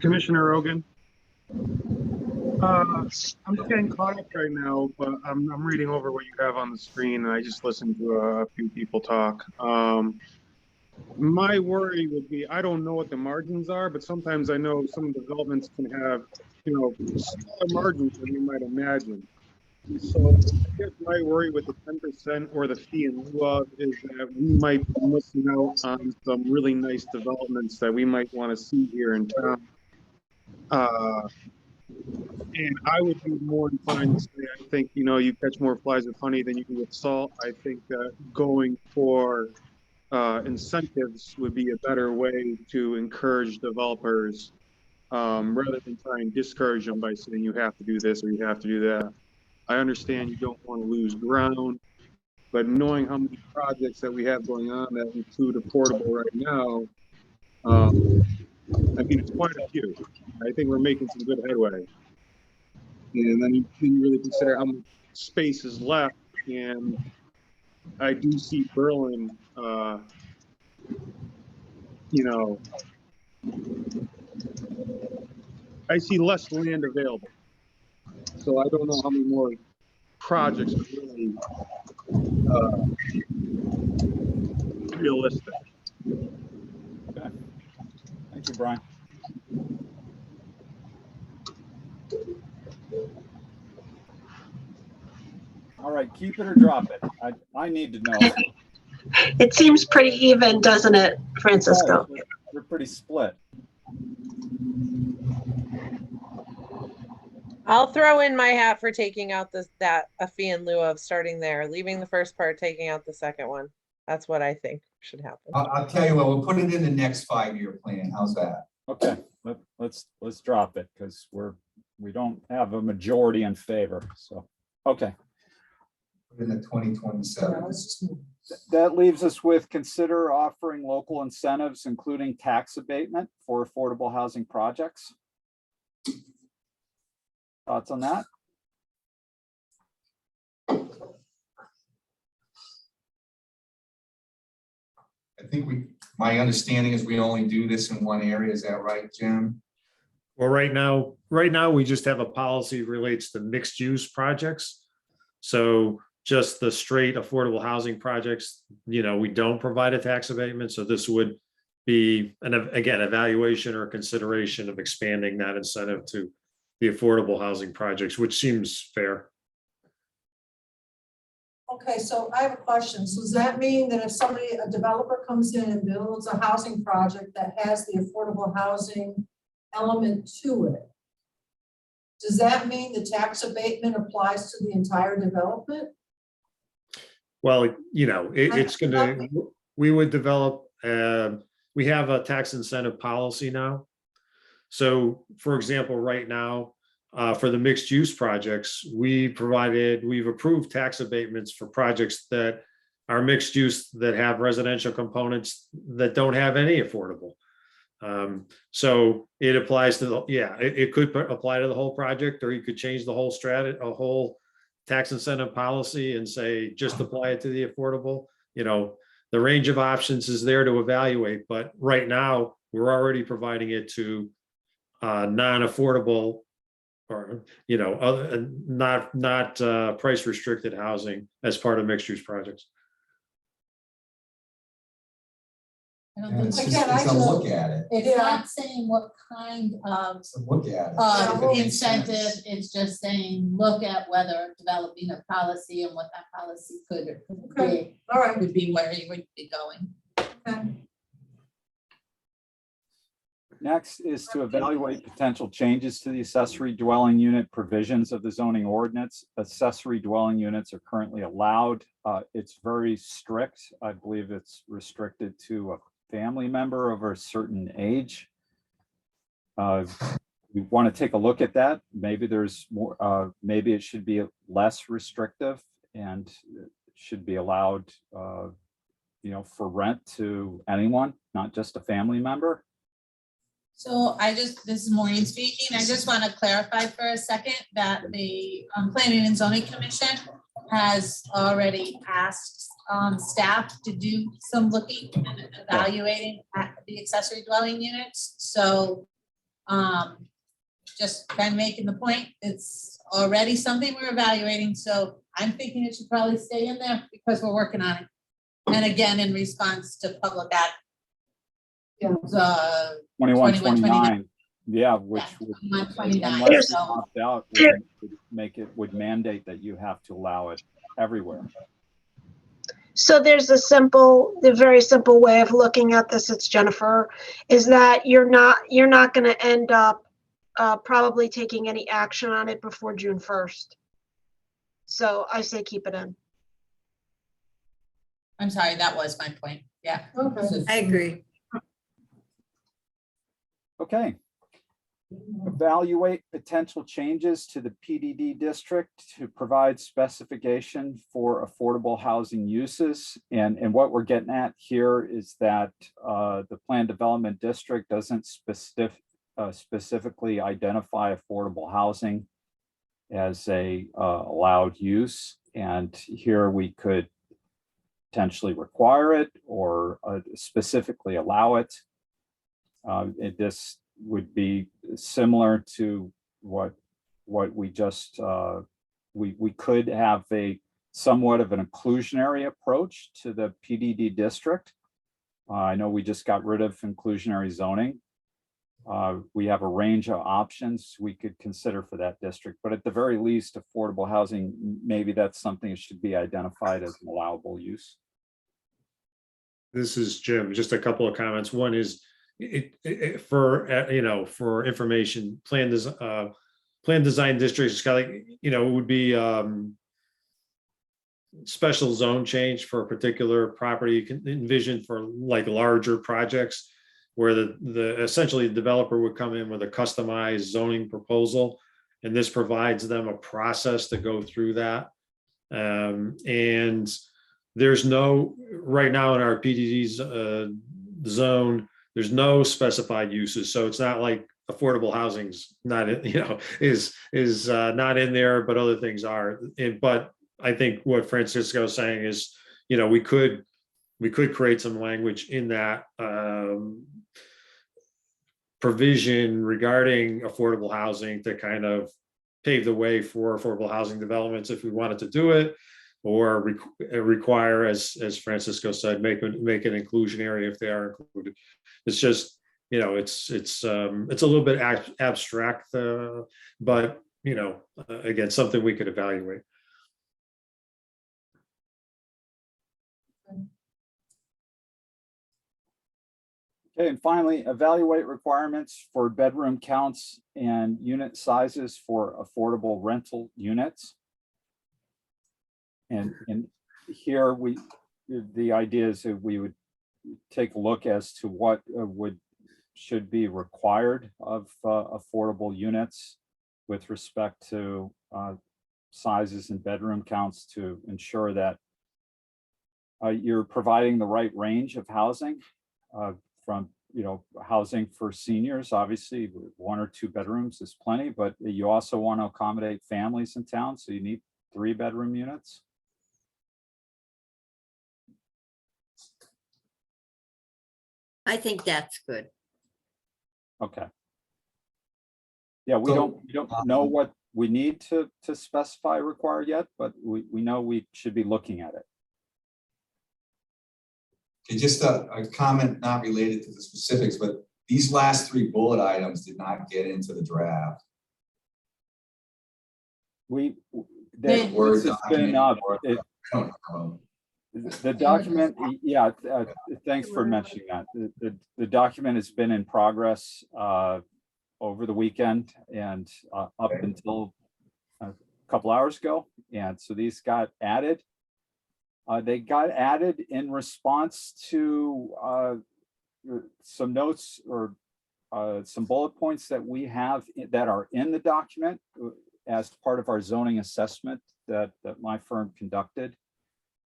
Commissioner Rogan. I'm getting caught up right now, but I'm reading over what you have on the screen, and I just listened to a few people talk. My worry would be, I don't know what the margins are, but sometimes I know some developments can have, smaller margins than you might imagine. So I guess my worry with the 10% or the fee in lieu of is that we might be missing out on some really nice developments that we might want to see here in town. And I would be more inclined to say, I think, you catch more flies with honey than you do with salt. I think that going for incentives would be a better way to encourage developers rather than try and discourage them by saying you have to do this or you have to do that. I understand you don't want to lose ground, but knowing how many projects that we have going on that include affordable right now, it's quite a few. I think we're making some good headway. And then you really consider how much space is left and I do see Berlin, you know, I see less land available. So I don't know how many more projects are really realistic. Okay. Thank you, Brian. All right, keep it or drop it. I need to know. It seems pretty even, doesn't it, Francisco? We're pretty split. I'll throw in my hat for taking out that a fee in lieu of, starting there, leaving the first part, taking out the second one. That's what I think should happen. I'll tell you what, we'll put it in the next 5-year plan. How's that? Okay, let's drop it because we don't have a majority in favor. So, okay. Put it in the 2027. That leaves us with consider offering local incentives, including tax abatement for affordable housing projects. Thoughts on that? I think my understanding is we only do this in one area. Is that right, Jim? Well, right now we just have a policy relates to mixed use projects. So just the straight affordable housing projects, we don't provide a tax abatement. So this would be again, evaluation or consideration of expanding that incentive to the affordable housing projects, which seems fair. Okay, so I have a question. So does that mean that if a developer comes in and builds a housing project that has the affordable housing element to it, does that mean the tax abatement applies to the entire development? Well, it's we would develop, we have a tax incentive policy now. So for example, right now, for the mixed use projects, we've approved tax abatements for projects that are mixed use that have residential components that don't have any affordable. So it applies to it could apply to the whole project, or you could change the whole whole tax incentive policy and say, just apply it to the affordable. The range of options is there to evaluate, but right now we're already providing it to non-affordable or, other not price restricted housing as part of mixed use projects. I don't think It's so. just a look at it. It's not saying what kind of It's a look at it. incentive, it's just saying, look at whether developing a policy and what that policy could be. All right. Would be where you would be going. Okay. Next is to evaluate potential changes to the accessory dwelling unit provisions of the zoning ordinance. Accessory dwelling units are currently allowed. It's very strict. I believe it's restricted to a family member over a certain age. We want to take a look at that. Maybe there's more, maybe it should be less restrictive and it should be allowed, for rent to anyone, not just a family member. So this is Maureen speaking. I just want to clarify for a second that the Planning and Zoning Commission has already asked staff to do some looking and evaluating at the accessory dwelling units. So just been making the point, it's already something we're evaluating. So I'm thinking it should probably stay in there because we're working on it. And again, in response to public act. 2129, yeah, which would, 2129, unless so- opt out, would mandate that you have to allow it everywhere. So there's the very simple way of looking at this, it's Jennifer, is that you're not going to end up probably taking any action on it before June 1st. So I say keep it in. I'm sorry, that was my point. Yeah. Okay. I agree. Okay. Evaluate potential changes to the PDD district to provide specification for affordable housing uses. And what we're getting at here is that the planned development district doesn't specifically identify affordable housing as a allowed use. And here we could potentially require it or specifically allow it. This would be similar to what we just, we could have a somewhat of an inclusionary approach to the PDD district. I know we just got rid of inclusionary zoning. We have a range of options we could consider for that district, but at the very least, affordable housing, maybe that's something that should be identified as an allowable use. This is Jim. Just a couple of comments. One is for for information, plan design districts, kind of like, it would be special zone change for a particular property. You can envision for like larger projects where the essentially the developer would come in with a customized zoning proposal, and this provides them a process to go through that. And there's no, right now in our PDD's zone, there's no specified uses. So it's not like affordable housing's not, is not in there, but other things are. But I think what Francisco is saying is, we could create some language in that provision regarding affordable housing to kind of pave the way for affordable housing developments if we wanted to do it, or require, as Francisco said, make it inclusionary if they are included. It's just, it's a little bit abstract, but again, something we could evaluate. Okay, and finally, evaluate requirements for bedroom counts and unit sizes for affordable rental units. And here the idea is that we would take a look as to what should be required of affordable units with respect to sizes and bedroom counts to ensure that you're providing the right range of housing from housing for seniors. Obviously 1 or 2 bedrooms is plenty, but you also want to accommodate families in town, so you need 3-bedroom units. I think that's good. Okay. Yeah, we don't know what we need to specify required yet, but we know we should be looking at it. Okay, just a comment not related to the specifics, but these last 3 bullet items did not get into the draft. The document, yeah, thanks for mentioning that. The document has been in progress over the weekend and up until a couple hours ago. And so these got added. They got added in response to some notes or some bullet points that we have that are in the document as part of our zoning assessment that my firm conducted,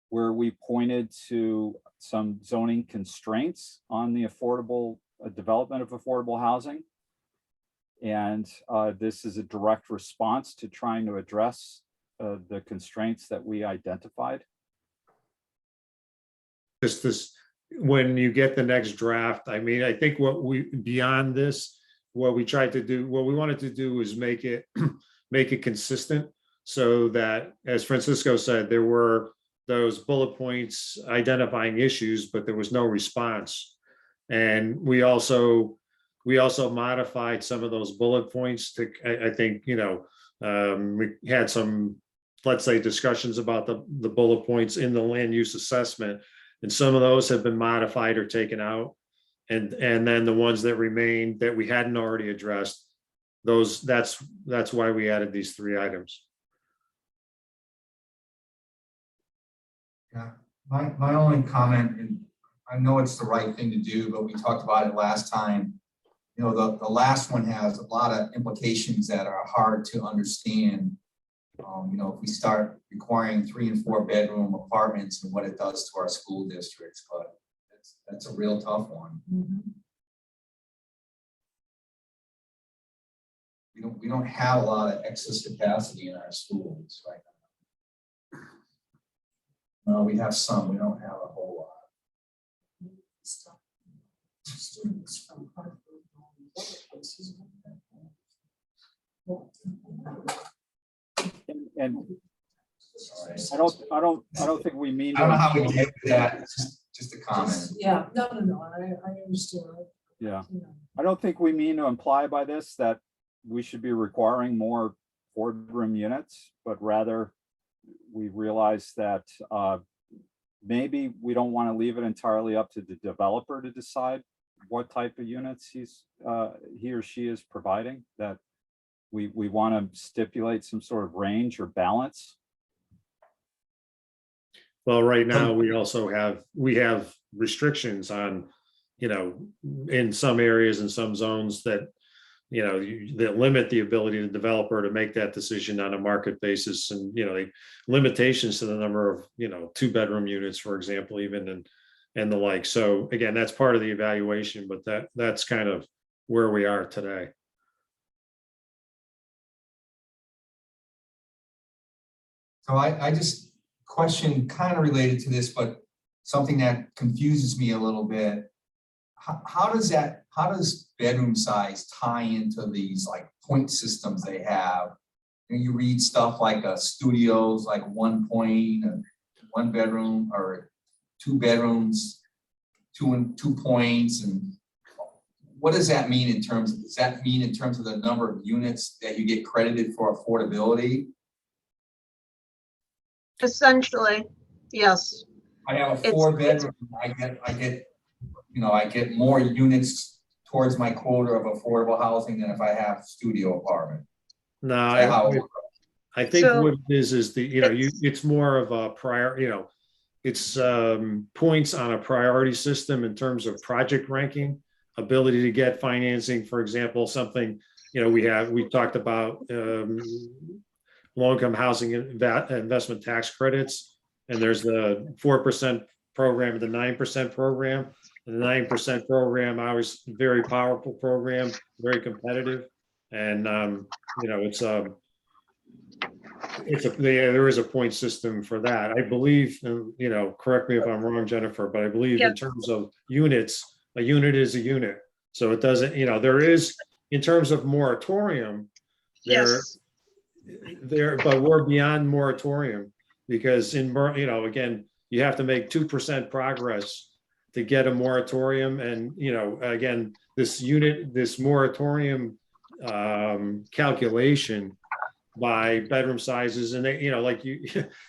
where we pointed to some zoning constraints on the affordable development of affordable housing. And this is a direct response to trying to address the constraints that we identified. This when you get the next draft, I mean, I think beyond this, what we wanted to do is make it consistent, so that, as Francisco said, there were those bullet points identifying issues, but there was no response. And we also modified some of those bullet points to, I think, we had some, let's say, discussions about the bullet points in the land use assessment. And some of those have been modified or taken out. And then the ones that remain that we hadn't already addressed, that's why we added these 3 items. Yeah, my only comment, and I know it's the right thing to do, but we talked about it last time. The last one has a lot of implications that are hard to understand. If we start requiring 3 and 4 bedroom apartments and what it does to our school districts, but that's a real tough one. We don't have a lot of excess capacity in our schools right now. No, we have some, we don't have a whole lot. Students from Harvard and all these other places. And Sorry. I don't think we mean. I don't know how we deal with that, it's just a comment. Yeah, no, I understand. Yeah. You know. I don't think we mean to imply by this that we should be requiring more boardroom units, but rather we realize that maybe we don't want to leave it entirely up to the developer to decide what type of units he or she is providing, that we want to stipulate some sort of range or balance. Well, right now, we also have restrictions on, in some areas and some zones that, that limit the ability of the developer to make that decision on a market basis, and, limitations to the number of, 2-bedroom units, for example, even, and the like. So again, that's part of the evaluation, but that's kind of where we are today. So I just question kind of related to this, but something that confuses me a little bit. How does bedroom size tie into these like point systems they have? You read stuff like studios, like 1 point, 1 bedroom, or 2 bedrooms, 2 points, and what does that mean in terms of, does that mean in terms of the number of units that you get credited for affordability? Essentially, yes. I have a 4-bedroom, I get more units towards my quota of affordable housing than if I have studio apartment. No, I think So what it is it's more of a prior, it's points on a priority system in terms of project ranking, ability to get financing, for example, something, we talked about low-income housing investment tax credits, and there's the 4% program and the 9% program. The 9% program, I was very powerful program, very competitive, and there is a point system for that. I believe, correct me if I'm wrong, Jennifer, but I believe in terms of units, a unit is a unit. So it doesn't, there is, in terms of moratorium, yes, but we're beyond moratorium, because again, you have to make 2% progress to get a moratorium. And, again, this moratorium calculation by bedroom sizes, and they, like you,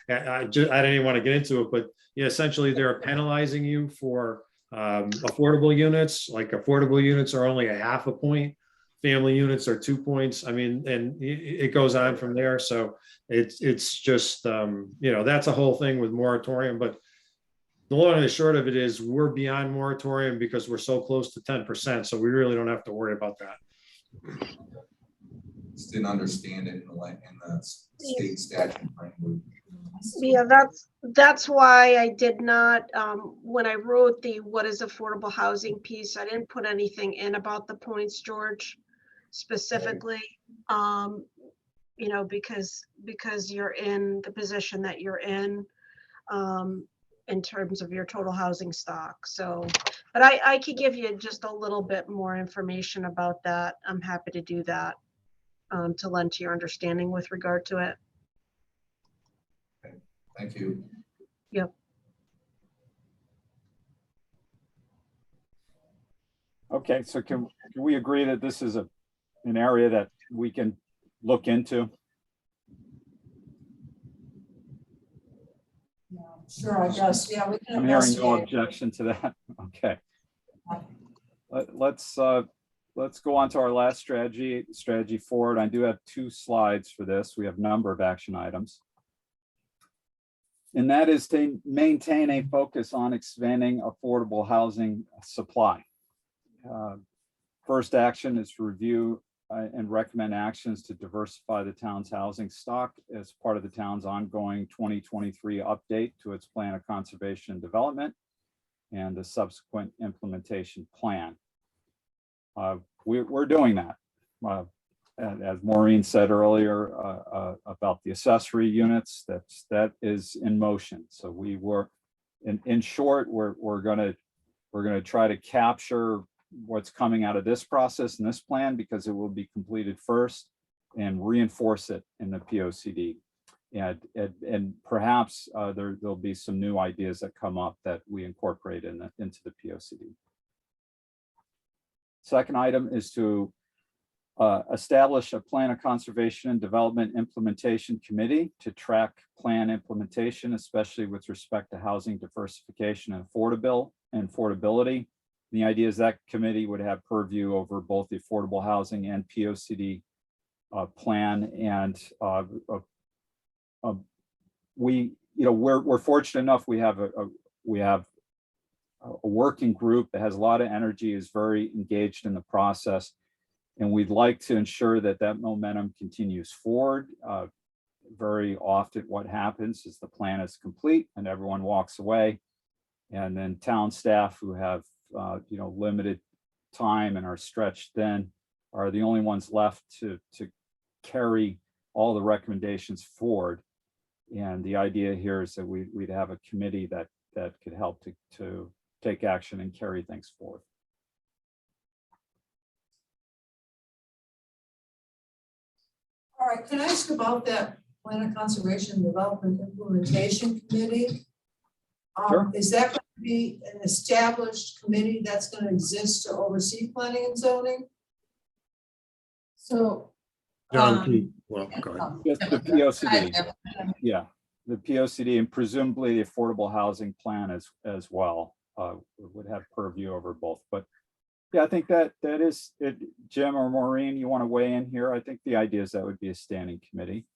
I didn't even want to get into it, but essentially they're penalizing you for affordable units. Like affordable units are only a 0.5 point. Family units are 2 points. I mean, and it goes on from there. So it's just, that's a whole thing with moratorium. But the long and the short of it is we're beyond moratorium because we're so close to 10%. So we really don't have to worry about that. Just didn't understand it in the state statute language. yeah, that's why I did not, when I wrote the what is affordable housing piece, I didn't put anything in about the points, George, specifically. Because you're in the position that you're in terms of your total housing stock. So, but I could give you just a little bit more information about that. I'm happy to do that, to lend to your understanding with regard to it. Thank you. Yep. Okay, so can we agree that this is an area that we can look into? Yeah, sure, I guess, yeah, we can I'm hearing no investigate. objection to that. Okay. Let's go on to our last strategy forward. I do have 2 slides for this. We have a number of action items. And that is to maintain a focus on expanding affordable housing supply. First action is to review and recommend actions to diversify the town's housing stock as part of the town's ongoing 2023 update to its plan of conservation and development and the subsequent implementation plan. We're doing that. as Maureen said earlier, about the accessory units, that is in motion. So we were, in short, we're gonna try to capture what's coming out of this process and this plan, because it will be completed first, and reinforce it in the POCD. And perhaps there'll be some new ideas that come up that we incorporate into the POCD. Second item is to establish a plan of conservation and development implementation committee to track plan implementation, especially with respect to housing diversification and affordability. The idea is that committee would have purview over both the affordable housing and POCD plan. And we're fortunate enough, we have a working group that has a lot of energy, is very engaged in the process. And we'd like to ensure that that momentum continues forward. Very often what happens is the plan is complete and everyone walks away. And then town staff who have limited time and are stretched thin are the only ones left to carry all the recommendations forward. And the idea here is that we'd have a committee that could help to take action and carry things forward. All right, can I ask about that Plan of Conservation and Development Implementation Committee? Sure. Is that going to be an established committee that's going to exist to oversee planning and zoning? So. John, well, go ahead. Just the POCD. Yeah, the POCD and presumably the affordable housing plan as well would have purview over both. But yeah, I think that is it. Jim or Maureen, you want to weigh in here? I think the idea is that would be a standing committee.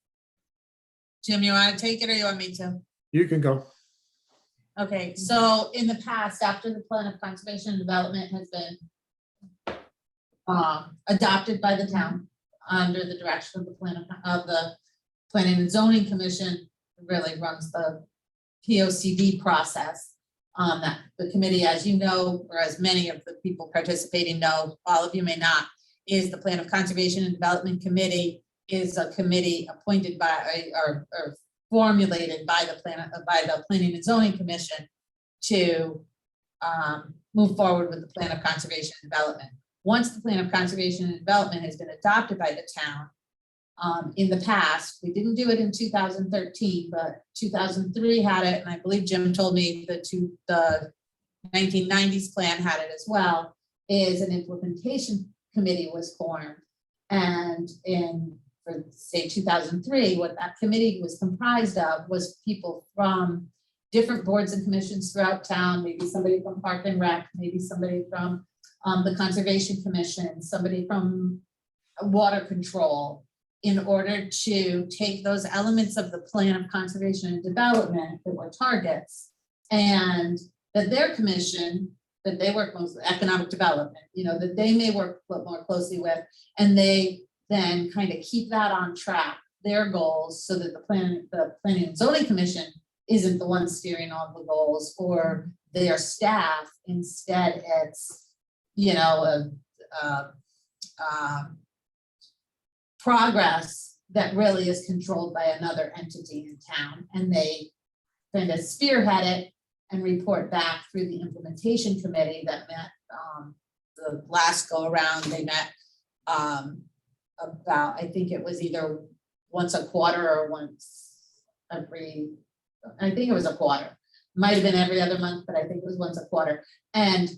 Jim, you want to take it or you want me to? You can go. Okay, so in the past, after the plan of conservation and development has been adopted by the town under the direction of the Planning and Zoning Commission, really runs the POCD process. That the committee, as you know, or as many of the people participating know, all of you may not, is the Plan of Conservation and Development Committee is a committee appointed by or formulated by the Planning and Zoning Commission to move forward with the Plan of Conservation and Development. Once the Plan of Conservation and Development has been adopted by the town, in the past, we didn't do it in 2013, but 2003 had it, and I believe Jim told me the 1990s plan had it as well, is an implementation committee was formed. And for say 2003, what that committee was comprised of was people from different boards and commissions throughout town, maybe somebody from Park and Rec, maybe somebody from the Conservation Commission, somebody from water control, in order to take those elements of the Plan of Conservation and Development that were targets, and that their commission, that they work most with economic development, that they may work more closely with, and they then kind of keep that on track, their goals, so that the Planning and Zoning Commission isn't the one steering all the goals or their staff. Instead, it's, progress that really is controlled by another entity in town, and they kind of spearhead it and report back through the implementation committee that met the last go around. They met about, I think it was either once a quarter or once every, I think it was a quarter. Might have been every other month, but I think it was once a quarter. And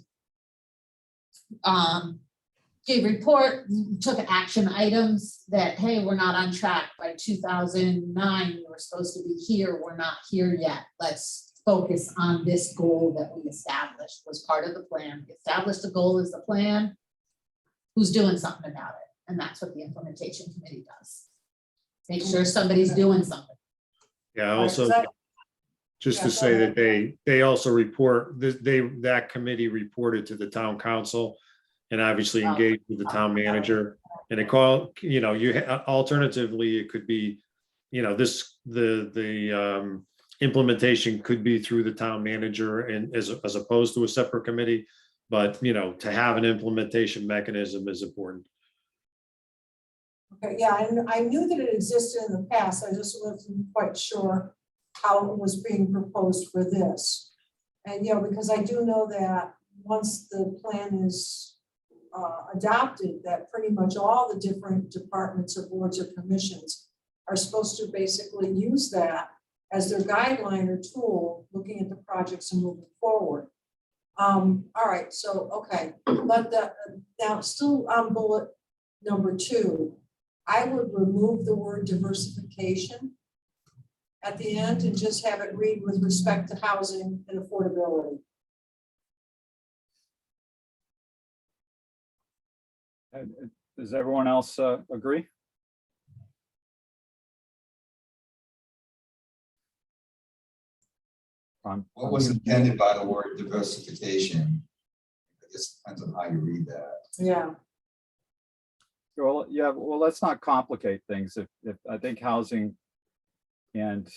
gave report, took action items that, hey, we're not on track. By 2009, we were supposed to be here. We're not here yet. Let's focus on this goal that we established, was part of the plan. We established the goal as the plan. Who's doing something about it? And that's what the implementation committee does. Make sure somebody's doing something. Yeah, also, just to say that they also report, that committee reported to the town council and obviously engaged with the town manager. And alternatively, it could be, the implementation could be through the town manager and as opposed to a separate committee. But, to have an implementation mechanism is important. Okay, yeah, and I knew that it existed in the past, I just wasn't quite sure how it was being proposed for this. And, you know, because I do know that once the plan is adopted, that pretty much all the different departments or boards or commissions are supposed to basically use that as their guideline or tool, looking at the projects and moving forward. All right, so, okay, but now still on bullet number 2, I would remove the word diversification at the end and just have it read with respect to housing and affordability. Does everyone else agree? What was intended by the word diversification? I guess depends on how you read that. Yeah. Well, yeah, well, let's not complicate things. If I think housing and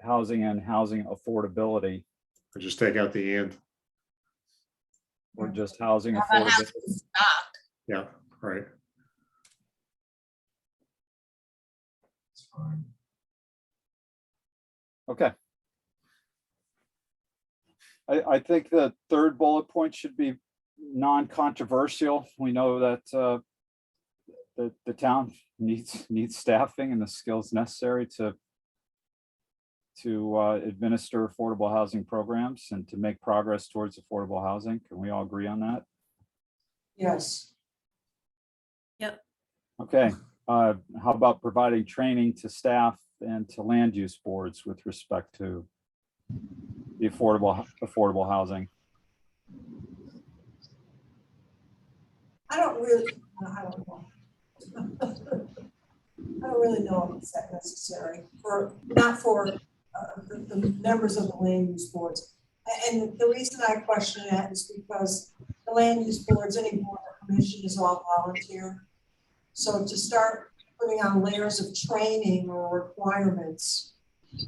housing affordability, Or just take out the and. or just housing How about affordability. housing stock? Yeah, right. It's fine. Okay. I think the third bullet point should be non-controversial. We know that the town needs staffing and the skills necessary to administer affordable housing programs and to make progress towards affordable housing. Can we all agree on that? Yes. Yep. Okay. How about providing training to staff and to land use boards with respect to the affordable housing? I don't know. I don't really know if it's that necessary not for the members of the land use boards. And the reason I question that is because the land use boards, any board or commission is all volunteer. So to start putting on layers of training or requirements,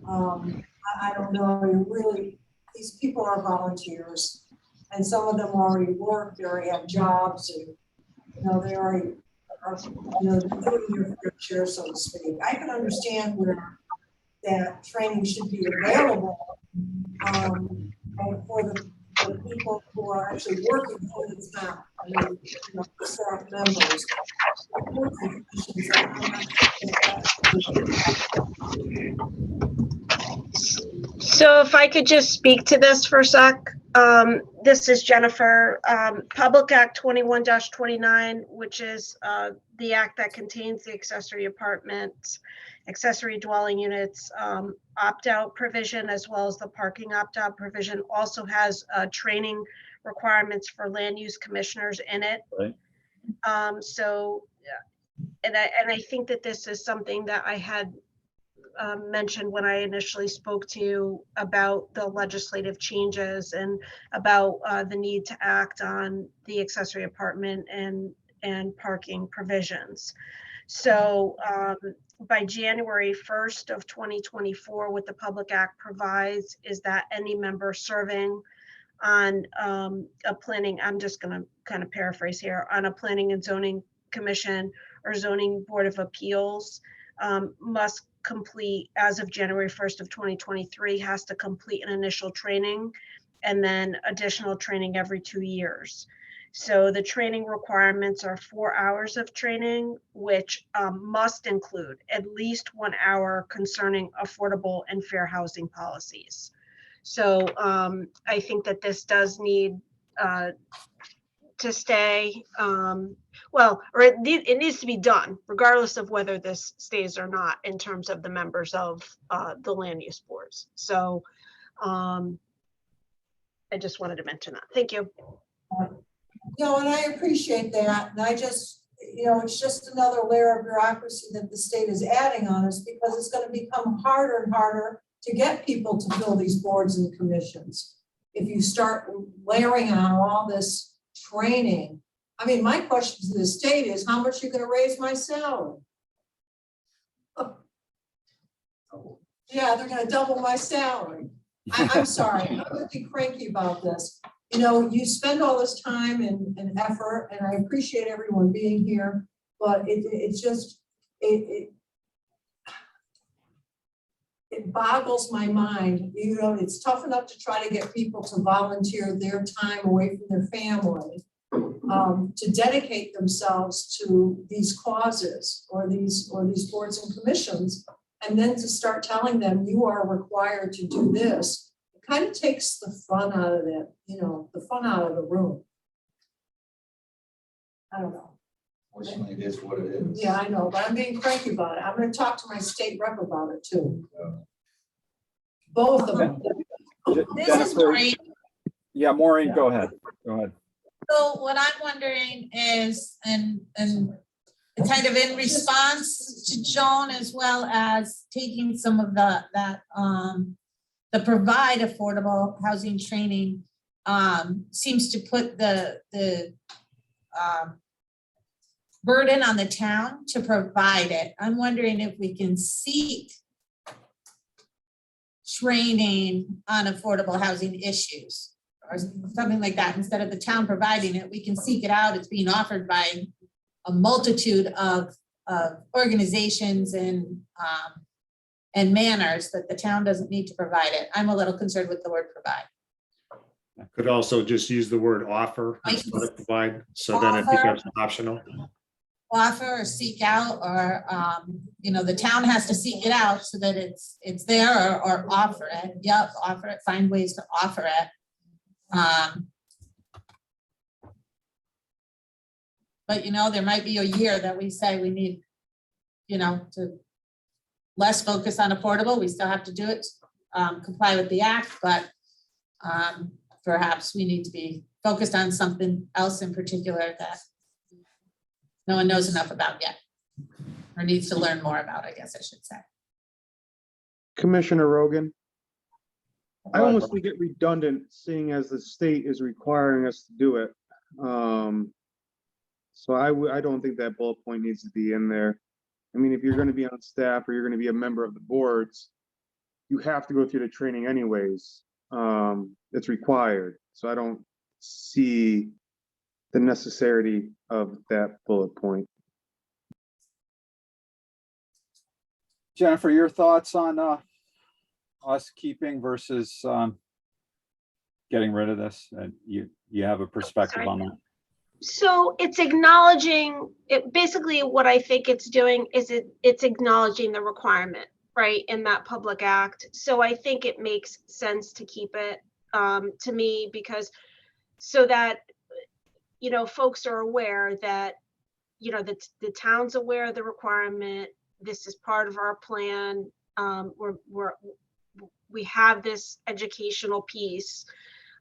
I don't know, these people are volunteers and some of them already work, they already have jobs and, you know, they already are, you know, doing their fair share, so to speak. I can understand where that training should be available for the people who are actually working for the town. I mean, you know, the staff members. So if I could just speak to this for a sec. This is Jennifer. Public Act 21-29, which is the act that contains the accessory apartments, accessory dwelling units, opt-out provision, as well as the parking opt-out provision, also has training requirements for land use commissioners in it. Right. And I think that this is something that I had mentioned when I initially spoke to you about the legislative changes and about the need to act on the accessory apartment and parking provisions. So by January 1st of 2024, what the Public Act provides is that any member serving on a planning, I'm just going to kind of paraphrase here, on a planning and zoning commission or zoning board of appeals must complete, as of January 1st of 2023, has to complete an initial training and then additional training every 2 years. So the training requirements are 4 hours of training, which must include at least 1 hour concerning affordable and fair housing policies. So I think that this does need to stay, or it needs to be done regardless of whether this stays or not in terms of the members of the land use boards. So I just wanted to mention that. Thank you. No, and I appreciate that. And I just, you know, it's just another layer of bureaucracy that the state is adding on us because it's going to become harder and harder to get people to fill these boards and commissions. If you start layering on all this training, I mean, my question to the state is, how much are you going to raise my salary? Yeah, they're going to double my salary. I'm sorry, I'm going to be cranky about this. you know, you spend all this time and effort, and I appreciate everyone being here, but it's just, it boggles my mind. You know, it's tough enough to try to get people to volunteer their time away from their family, to dedicate themselves to these causes or these boards and commissions, and then to start telling them you are required to do this. It kind of takes the fun out of it, you know, the fun out of the room. I don't know. Fortunately, it is what it is. Yeah, I know, but I'm being cranky about it. I'm gonna talk to my state rep about it too. Both of them. This is Jennifer, great. yeah, Maureen, go ahead. Go ahead. So what I'm wondering is, and kind of in response to Joan, as well as taking some of the provide affordable housing training, seems to put the burden on the town to provide it. I'm wondering if we can seek training on affordable housing issues or something like that. Instead of the town providing it, we can seek it out. It's being offered by a multitude of organizations and manners that the town doesn't need to provide it. I'm a little concerned with the word provide. Could also just use the word offer instead of provide, so then it becomes optional. Offer or seek out, or you know, the town has to seek it out so that it's there, or offer it. Yep, offer it, find ways to offer it. But you know, there might be a year that we say we need, you know, to less focus on affordable. We still have to do it, comply with the act, but perhaps we need to be focused on something else in particular that no one knows enough about yet, or needs to learn more about, I guess I should say. Commissioner Rogan, I Go ahead, almost think it redundant, seeing as the state is requiring us to do it. So I don't think that bullet point needs to be in there. I mean, if you're going to be on staff or you're going to be a member of the boards, you have to go through the training anyways. It's required. So I don't see the necessity of that bullet point. Jennifer, your thoughts on us keeping versus getting rid of this? You have a perspective on that? So it's acknowledging it. Basically, what I think it's doing is it's acknowledging the requirement, right, in that public act. So I think it makes sense to keep it, to me, because so that, you know, folks are aware that, you know, that the town's aware of the requirement. This is part of our plan. We have this educational piece,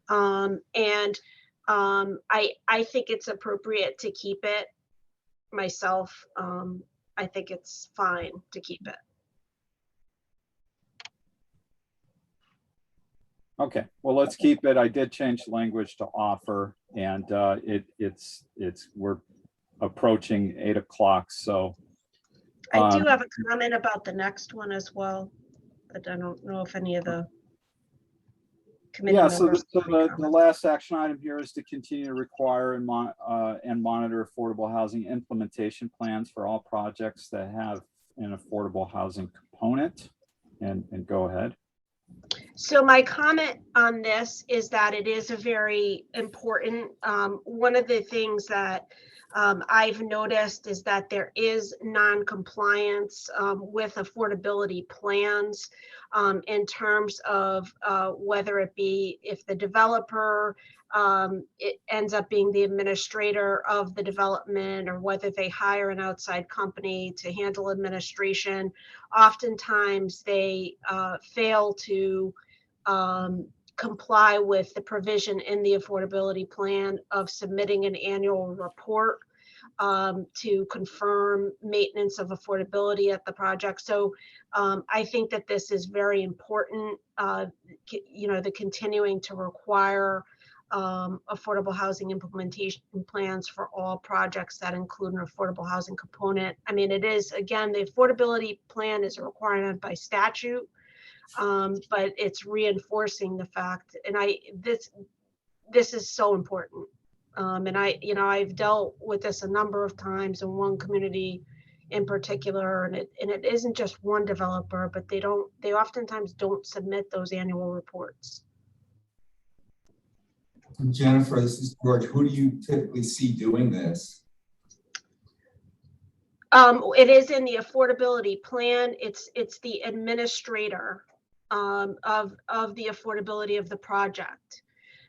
and I think it's appropriate to keep it myself. I think it's fine to keep it. Okay, well, let's keep it. I did change language to offer, and we're approaching 8 o'clock, so. I do have a comment about the next one as well, but I don't know if any of the committee Yeah, so members. the last action item here is to continue to require and monitor affordable housing implementation plans for all projects that have an affordable housing component, and go ahead. So my comment on this is that it is a very important, one of the things that I've noticed is that there is non-compliance with affordability plans in terms of whether it be if the developer it ends up being the administrator of the development, or whether they hire an outside company to handle administration. Oftentimes they fail to comply with the provision in the affordability plan of submitting an annual report to confirm maintenance of affordability at the project. So I think that this is very important, you know, the continuing to require affordable housing implementation plans for all projects that include an affordable housing component. I mean, it is, again, the affordability plan is a requirement by statute, but it's reinforcing the fact, and this is so important. And I've dealt with this a number of times in one community in particular, and it isn't just one developer, but they oftentimes don't submit those annual reports. Jennifer, this is George. Who do you typically see doing this? It is in the affordability plan. It's the administrator of the affordability of the project.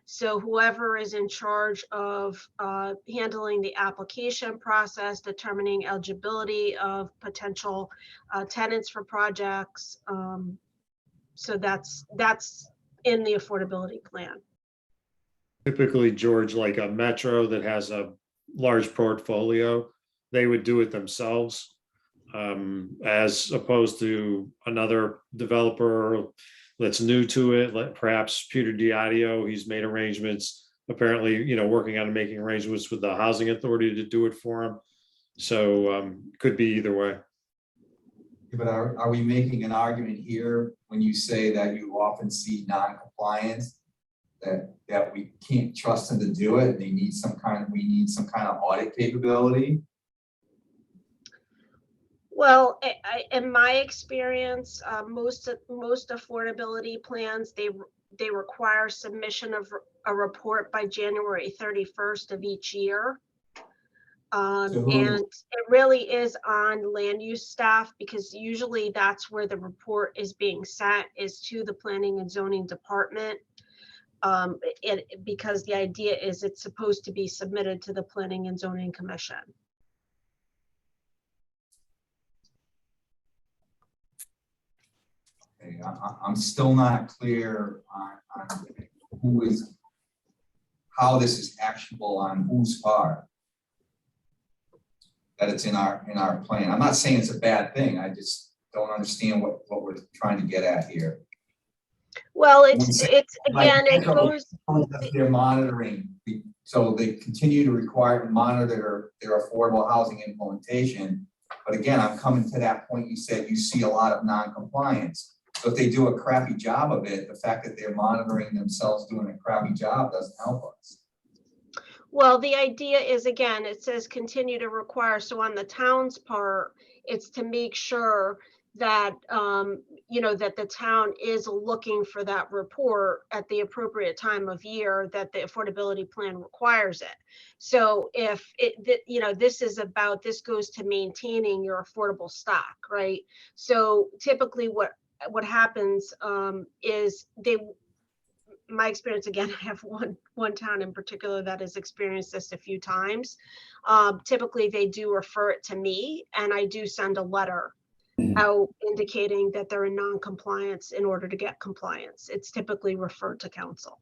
So whoever is in charge of handling the application process, determining eligibility of potential tenants for projects. So that's in the affordability plan. Typically, George, like a Metro that has a large portfolio, they would do it themselves, as opposed to another developer that's new to it, like perhaps Peter Diadio. He's made arrangements, apparently, working on making arrangements with the housing authority to do it for him. So could be either way. But are we making an argument here when you say that you often see non-compliance, that we can't trust them to do it? We need some kind of audit capability? Well, in my experience, most affordability plans, they require submission of a report by January 31st of each year. And it really is on land use staff, because usually that's where the report is being sent, is to the planning and zoning department. Because the idea is it's supposed to be submitted to the Planning and Zoning Commission. Okay, I'm still not clear on how this is actionable on whose part. That it's in our plan. I'm not saying it's a bad thing. I just don't understand what we're trying to get at here. Well, it's again, it goes. They're monitoring, so they continue to require to monitor their affordable housing implementation. But again, I'm coming to that point. You said you see a lot of non-compliance. So if they do a crappy job of it, the fact that they're monitoring themselves doing a crappy job doesn't help us. Well, the idea is, again, it says continue to require. So on the town's part, it's to make sure that, that the town is looking for that report at the appropriate time of year that the affordability plan requires it. So if this goes to maintaining your affordable stock, right? So typically what happens is my experience, again, I have one town in particular that has experienced this a few times. Typically they do refer it to me, and I do send a letter out indicating that they're in non-compliance in order to get compliance. It's typically referred to council.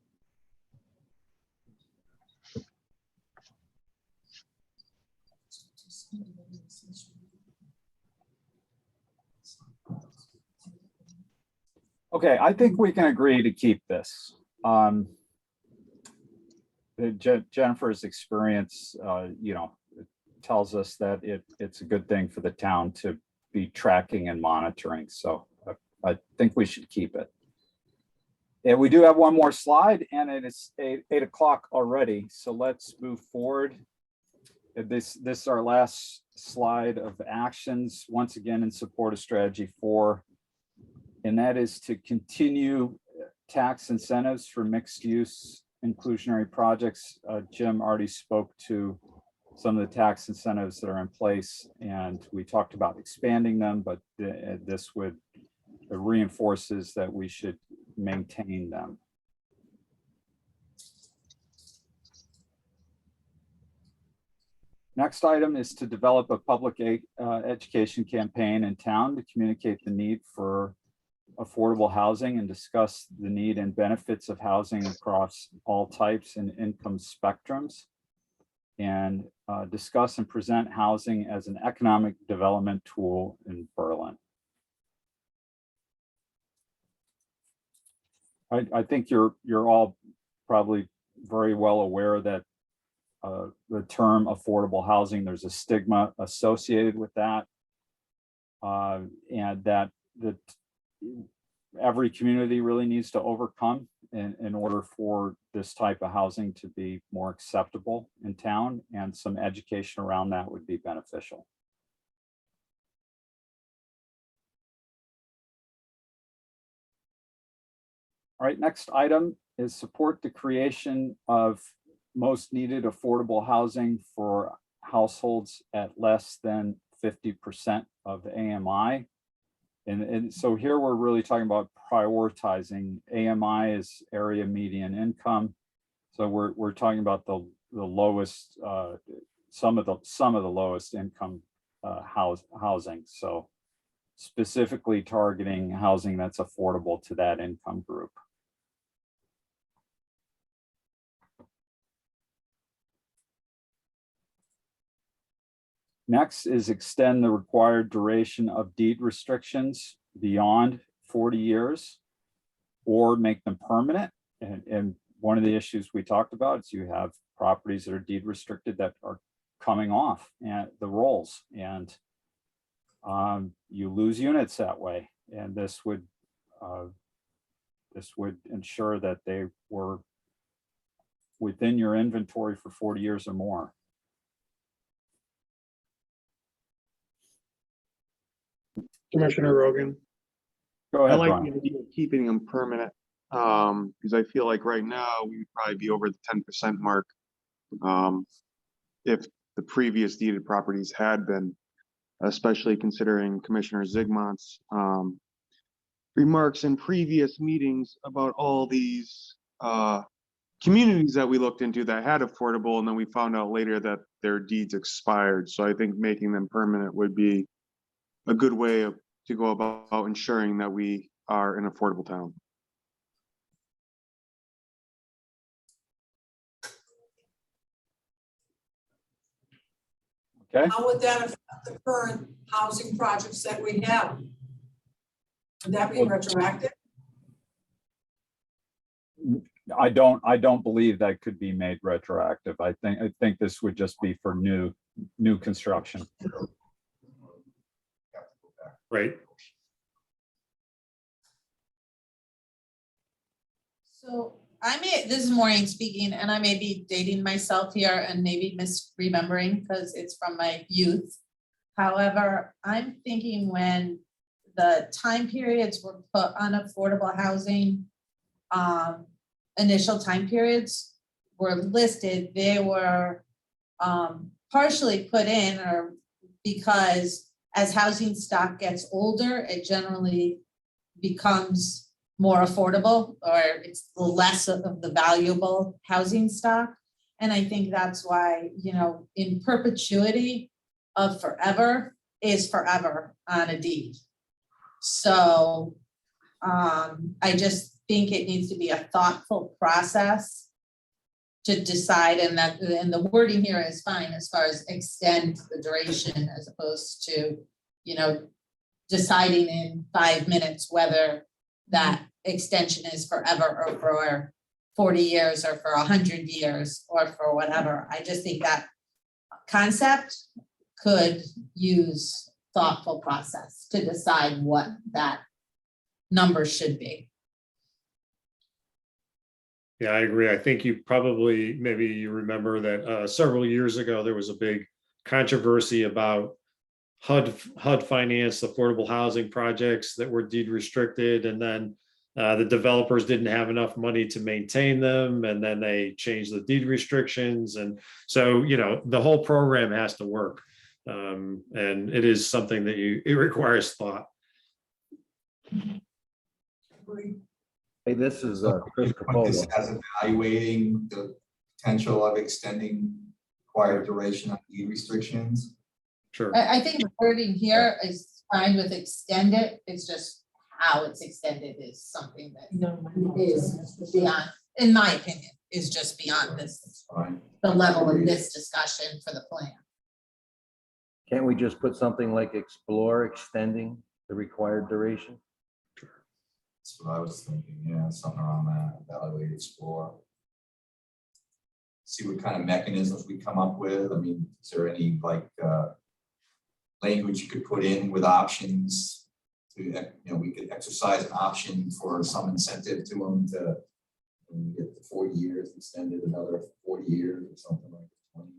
Okay, I think we can agree to keep this. Jennifer's experience, tells us that it's a good thing for the town to be tracking and monitoring. So I think we should keep it. And we do have one more slide, and it is 8 o'clock already. So let's move forward. This is our last slide of actions, once again in support of strategy 4. And that is to continue tax incentives for mixed use inclusionary projects. Jim already spoke to some of the tax incentives that are in place, and we talked about expanding them, but this reinforces that we should maintain them. Next item is to develop a public education campaign in town to communicate the need for affordable housing and discuss the need and benefits of housing across all types and income spectrums, and discuss and present housing as an economic development tool in Berlin. I think you're all probably very well aware that the term affordable housing, there's a stigma associated with that, and that every community really needs to overcome in order for this type of housing to be more acceptable in town, and some education around that would be beneficial. All right, next item is support the creation of most needed affordable housing for households at less than 50% of AMI. And so here we're really talking about prioritizing. AMI is area median income. So we're talking about the lowest, some of the lowest income housing. So specifically targeting housing that's affordable to that income group. Next is extend the required duration of deed restrictions beyond 40 years or make them permanent. And one of the issues we talked about is you have properties that are deed restricted that are coming off and the rolls, and you lose units that way. And this would ensure that they were within your inventory for 40 years or more. Commissioner Rogan. Go ahead, I like Brian. the idea of keeping them permanent, because I feel like right now we would probably be over the 10% mark. If the previous deeded properties had been, especially considering Commissioner Zigmont's remarks in previous meetings about all these communities that we looked into that had affordable, and then we found out later that their deeds expired. So I think making them permanent would be a good way to go about ensuring that we are an affordable town. Okay. How would that affect the current housing projects that we have? Would that be retroactive? I don't believe that could be made retroactive. I think this would just be for new construction. Right. So this is Maureen speaking, and I may be dating myself here and maybe misremembering because it's from my youth. However, I'm thinking when the time periods were put on affordable housing, initial time periods were listed, they were partially put in or because as housing stock gets older, it generally becomes more affordable, or it's less of the valuable housing stock. And I think that's why, in perpetuity of forever is forever on a deed. So I just think it needs to be a thoughtful process to decide, and the wording here is fine as far as extend the duration as opposed to, deciding in 5 minutes whether that extension is forever or for 40 years or for 100 years or for whatever. I just think that concept could use thoughtful process to decide what that number should be. Yeah, I agree. I think maybe you remember that several years ago, there was a big controversy about HUD financed affordable housing projects that were deed restricted, and then the developers didn't have enough money to maintain them, and then they changed the deed restrictions. And so, the whole program has to work. And it is something that it requires thought. Hey, this is Chris This Capola. as evaluating the potential of extending required duration on deed restrictions. Sure. I think the wording here is fine with extended. It's just how it's extended is something that is beyond, in my opinion, is just beyond this, the level of this discussion for the plan. Can't we just put something like explore extending the required duration? That's what I was thinking, yeah, something around that, evaluate, explore. See what kind of mechanisms we come up with. I mean, is there any language you could put in with options to, we could exercise an option for some incentive to them to when we get the 40 years extended another 40 years or something like 20.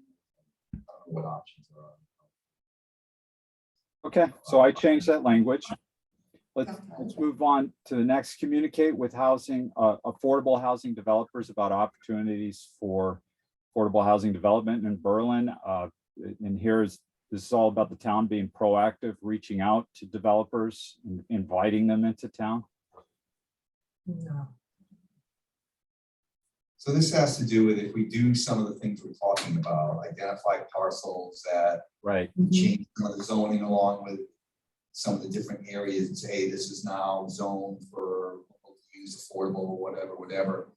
I don't know what options are. Okay, so I changed that language. Let's move on to the next. Communicate with affordable housing developers about opportunities for affordable housing development in Berlin. And this is all about the town being proactive, reaching out to developers and inviting them into town. No. So this has to do with if we do some of the things we're talking about, identify parcels that Right. change some of the zoning along with some of the different areas and say, hey, this is now zoned for use affordable, whatever.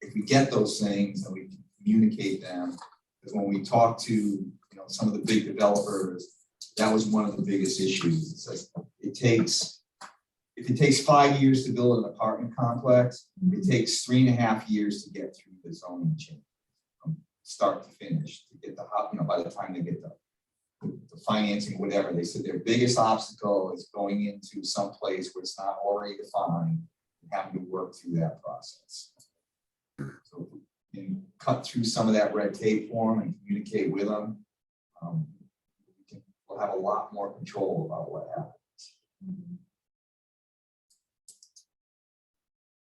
If we get those things and we can communicate them, because when we talk to some of the big developers, that was one of the biggest issues. It says if it takes 5 years to build an apartment complex, it takes 3.5 years to get through the zoning change from start to finish to get by the time they get the financing, whatever. They said their biggest obstacle is going into some place where it's not already defined and having to work through that process. So if we can cut through some of that red tape for them and communicate with them, we'll have a lot more control about what happens.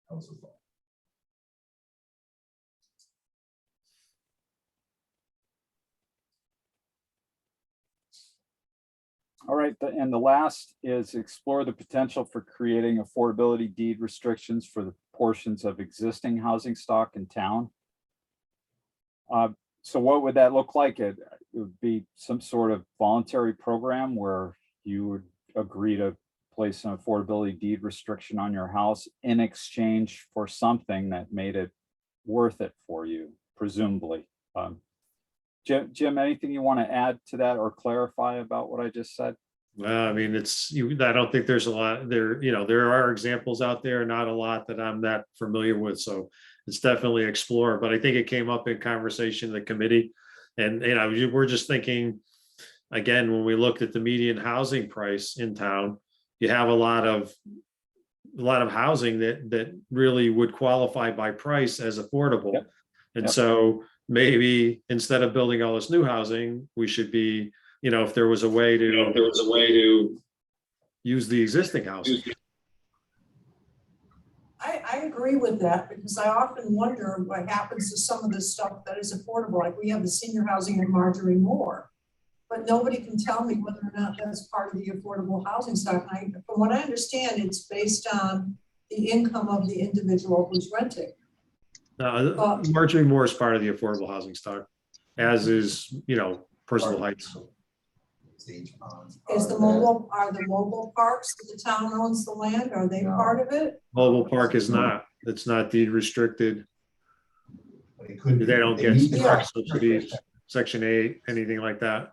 That was a thought. All right, and the last is explore the potential for creating affordability deed restrictions for the portions of existing housing stock in town. So what would that look like? It would be some sort of voluntary program where you would agree to place an affordability deed restriction on your house in exchange for something that made it worth it for you, presumably. Jim, anything you want to add to that or clarify about what I just said? I mean, I don't think there's a lot there. There are examples out there, not a lot that I'm that familiar with. So it's definitely explore, but I think it came up in conversation in the committee. And, we're just thinking, again, when we looked at the median housing price in town, you have a lot of housing that really would qualify by price as affordable. Yep. And so maybe instead of building all this new housing, we should be, if there was a way to use the existing housing. I agree with that because I often wonder what happens to some of the stuff that is affordable. Like we have the senior housing in Marjorie Moore, but nobody can tell me whether or not that's part of the affordable housing stock. From what I understand, it's based on the income of the individual who's renting. Marjorie Moore is part of the affordable housing stock, as is, Personal Heights. Are the mobile parks that the town owns the land? Are they part of it? Mobile park is not. It's not deed restricted. They don't get subsidies, Section 8, anything like that.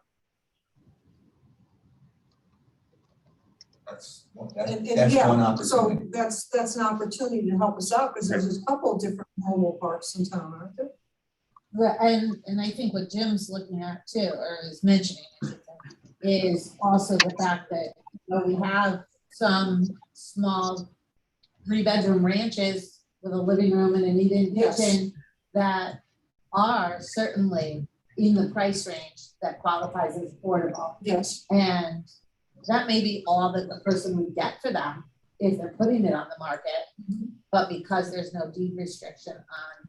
That's Yeah, one opportunity. so that's an opportunity to help us out because there's a couple of different mobile parks in town, aren't there? Right, and I think what Jim's looking at too, or is mentioning, is also the fact that we have some small 3-bedroom ranches with a living room and an eat-in kitchen that are certainly in the price range that qualifies as affordable. Yes. And that may be all that the person would get for them if they're putting it on the market. But because there's no deed restriction on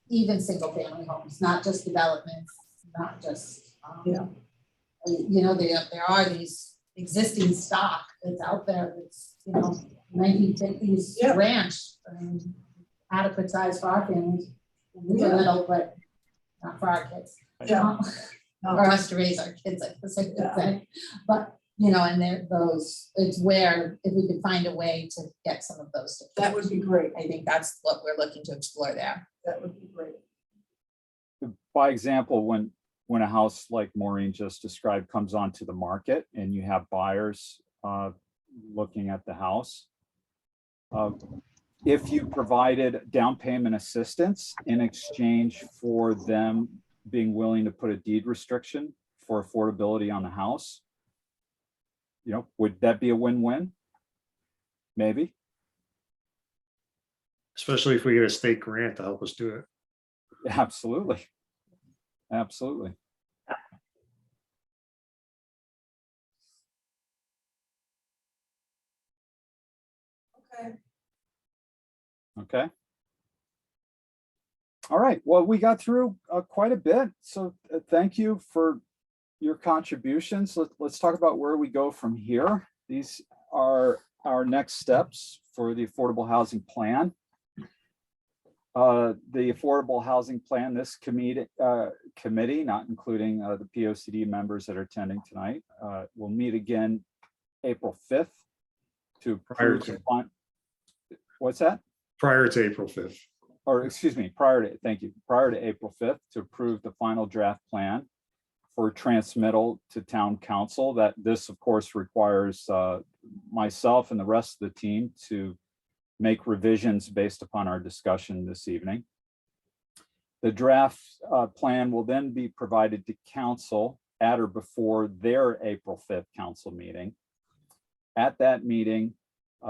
even single family homes, not just developments, not just, there are these existing stock that's out there that's, 1950s ranch, adequate size for our families. We were little, but not for our kids. For us to raise our kids, like the same thing. But, and it's where, if we could find a way to get some of those. That would be great. I think that's what we're looking to explore there. That would be great. By example, when a house like Maureen just described comes onto the market and you have buyers looking at the house, if you provided down payment assistance in exchange for them being willing to put a deed restriction for affordability on the house, would that be a win-win? Maybe. especially if we get a state grant to help us do it. Absolutely. Absolutely. Okay. Okay. All right. Well, we got through quite a bit. So thank you for your contributions. Let's talk about where we go from here. These are our next steps for the Affordable Housing Plan. The Affordable Housing Plan, this committee, not including the POCD members that are attending tonight, will meet again April 5th to Prior approve to. the fund. What's that? Prior to April 5th. Or excuse me, thank you, prior to April 5th to approve the final draft plan for transmittal to town council. That this, of course, requires myself and the rest of the team to make revisions based upon our discussion this evening. The draft plan will then be provided to council at or before their April 5th council meeting. At that meeting,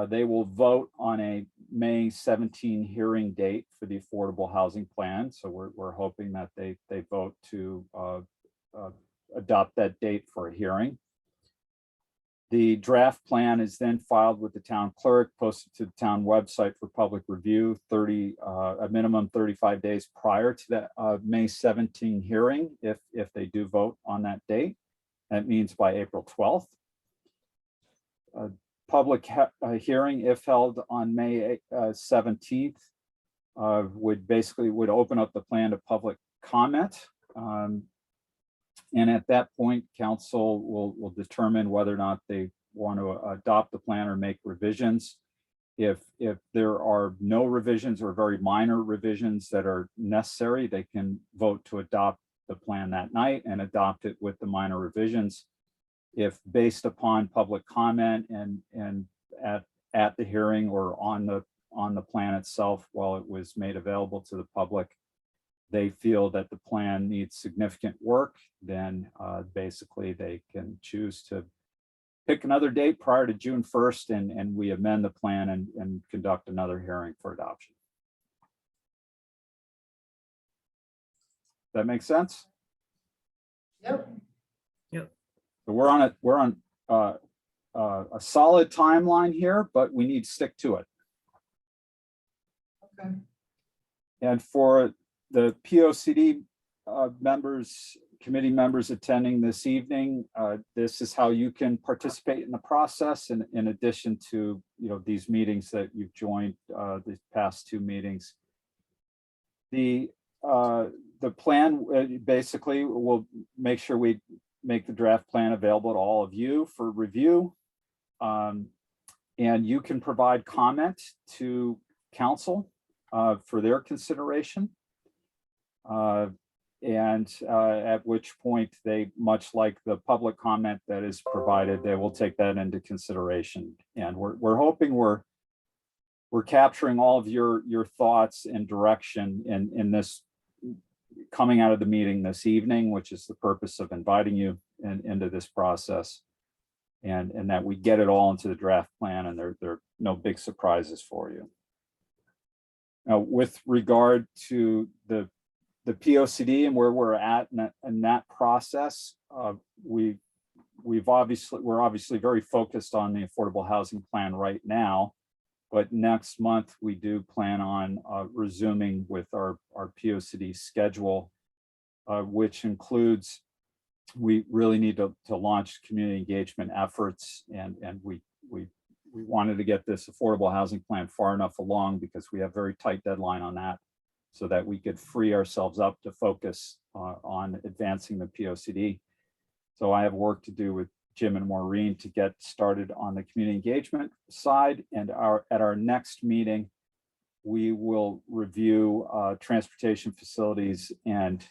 they will vote on a May 17 hearing date for the Affordable Housing Plan. So we're hoping that they vote to adopt that date for a hearing. The draft plan is then filed with the town clerk, posted to the town website for public review a minimum 35 days prior to the May 17 hearing, if they do vote on that date. That means by April 12th. Public hearing, if held on May 17th, would open up the plan to public comment. And at that point, council will determine whether or not they want to adopt the plan or make revisions. If there are no revisions or very minor revisions that are necessary, they can vote to adopt the plan that night and adopt it with the minor revisions. If based upon public comment and at the hearing or on the plan itself while it was made available to the public, they feel that the plan needs significant work, then basically they can choose to pick another date prior to June 1st and we amend the plan and conduct another hearing for adoption. That makes sense? Yep. So we're on a solid timeline here, but we need to stick to it. Okay. And for the POCD committee members attending this evening, this is how you can participate in the process. And in addition to these meetings that you've joined, the past two meetings, the plan basically will make sure we make the draft plan available to all of you for review. And you can provide comment to council for their consideration. At which point they, much like the public comment that is provided, they will take that into consideration. And we're hoping we're capturing all of your thoughts and direction in this coming out of the meeting this evening, which is the purpose of inviting you into this process, and that we get it all into the draft plan and there are no big surprises for you. Now, with regard to the POCD and where we're at in that process, we're obviously very focused on the Affordable Housing Plan right now, but next month we do plan on resuming with our POCD schedule, which includes we really need to launch community engagement efforts, and we wanted to get this Affordable Housing Plan far enough along because we have a very tight deadline on that, so that we could free ourselves up to focus on advancing the POCD. So I have work to do with Jim and Maureen to get started on the community engagement side. And at our next meeting, we will review transportation facilities and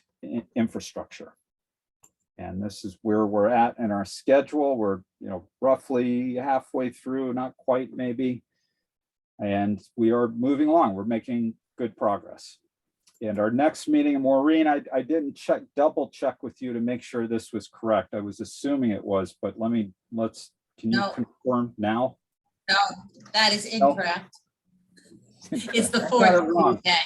infrastructure. And this is where we're at in our schedule. We're roughly halfway through, not quite maybe. And we are moving along. We're making good progress. And our next meeting, Maureen, I didn't double check with you to make sure this was correct. I was assuming it was, but can you confirm now? No, that is incorrect. It's the I got fourth it wrong. Tuesday.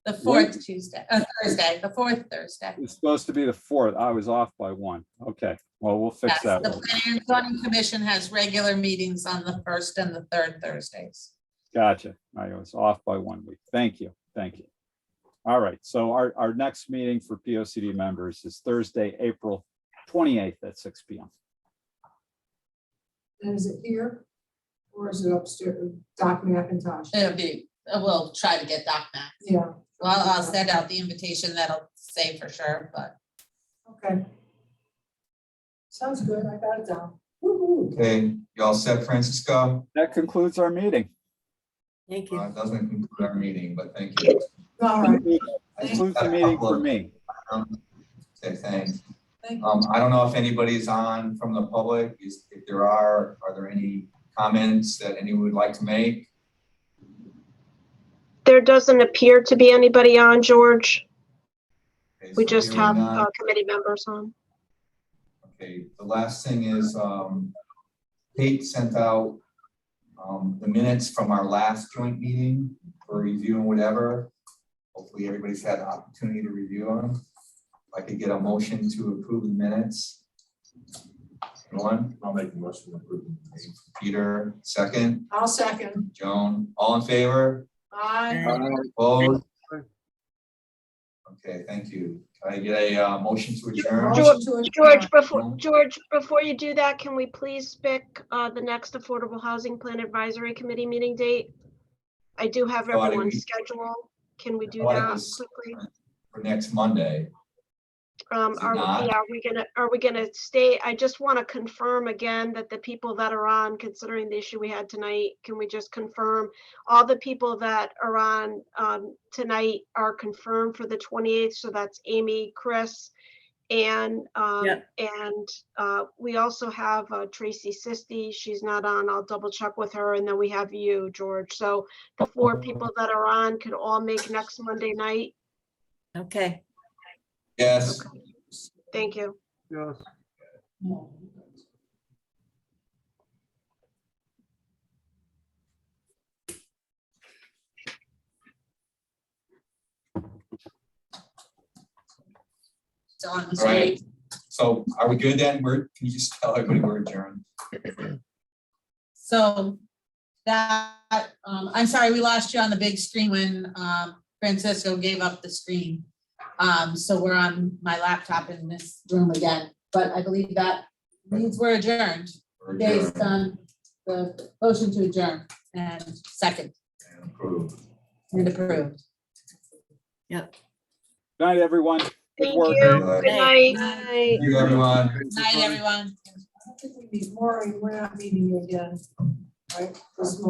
The fourth Tuesday, Thursday, the fourth Thursday. It's supposed to be the 4th. I was off by 1. Okay, well, we'll fix Yes, that the one. Planning and Zoning Commission has regular meetings on the first and the third Thursdays. Gotcha. I was off by 1 week. Thank you. Thank you. All right, so our next meeting for POCD members is Thursday, April 28th at 6 p.m. And is it here? Or is it upstairs, Doc McIntosh? We'll try to get Doc Max. Yeah, Well, I'll send out the invitation, that'll say for sure, but okay. Sounds good, I got it down. Woo-hoo. Okay, you all set, Francisco? That concludes our meeting. Thank you. It doesn't conclude our meeting, but thank you. All right, Concludes the meeting for me. Okay, thanks. thank you. I don't know if anybody's on from the public. If there are there any comments that anyone would like to make? There doesn't appear to be anybody on, George. Okay, We so just hearing have none. committee members on. Okay, the last thing is, Kate sent out the minutes from our last joint meeting for review and whatever. Hopefully everybody's had an opportunity to review them. If I could get a motion to approve the minutes. Anyone? I'll make the motion to approve. Peter, second. I'll second. Joan, all in favor? Aye. Opposed? Okay, thank you. Can I get a motion to adjourn? Motion to adjourn. George, before you do that, can we please pick the next Affordable Housing Plan Advisory Committee meeting date? I do have Thought it everyone's was- schedule. Can we do thought it that was- quickly? For next Monday. Is it not? Are we gonna stay? I just want to confirm again that the people that are on, considering the issue we had tonight, can we just confirm all the people that are on tonight are confirmed for the 28th? So that's Amy, Chris, and we also have Tracy Sisti. She's not on. I'll double check with her, and then we have you, George. So the 4 people that are on can all make next Monday night. Okay. Yes. Thank you. Yes. still on the All right. screen. So are we good then? Can you just tell everybody we're adjourned? So that, I'm sorry, we lost you on the big screen when Francisco gave up the screen. So we're on my laptop in this room again, but I believe that means we're adjourned We're based adjourned on the motion to adjourn and second and approved. and approved. Good night, everyone. Good Thank work. you. Good Good night. Thank you, everyone. Night, everyone. I don't think we need, Maureen, we're not meeting you again, right? This month.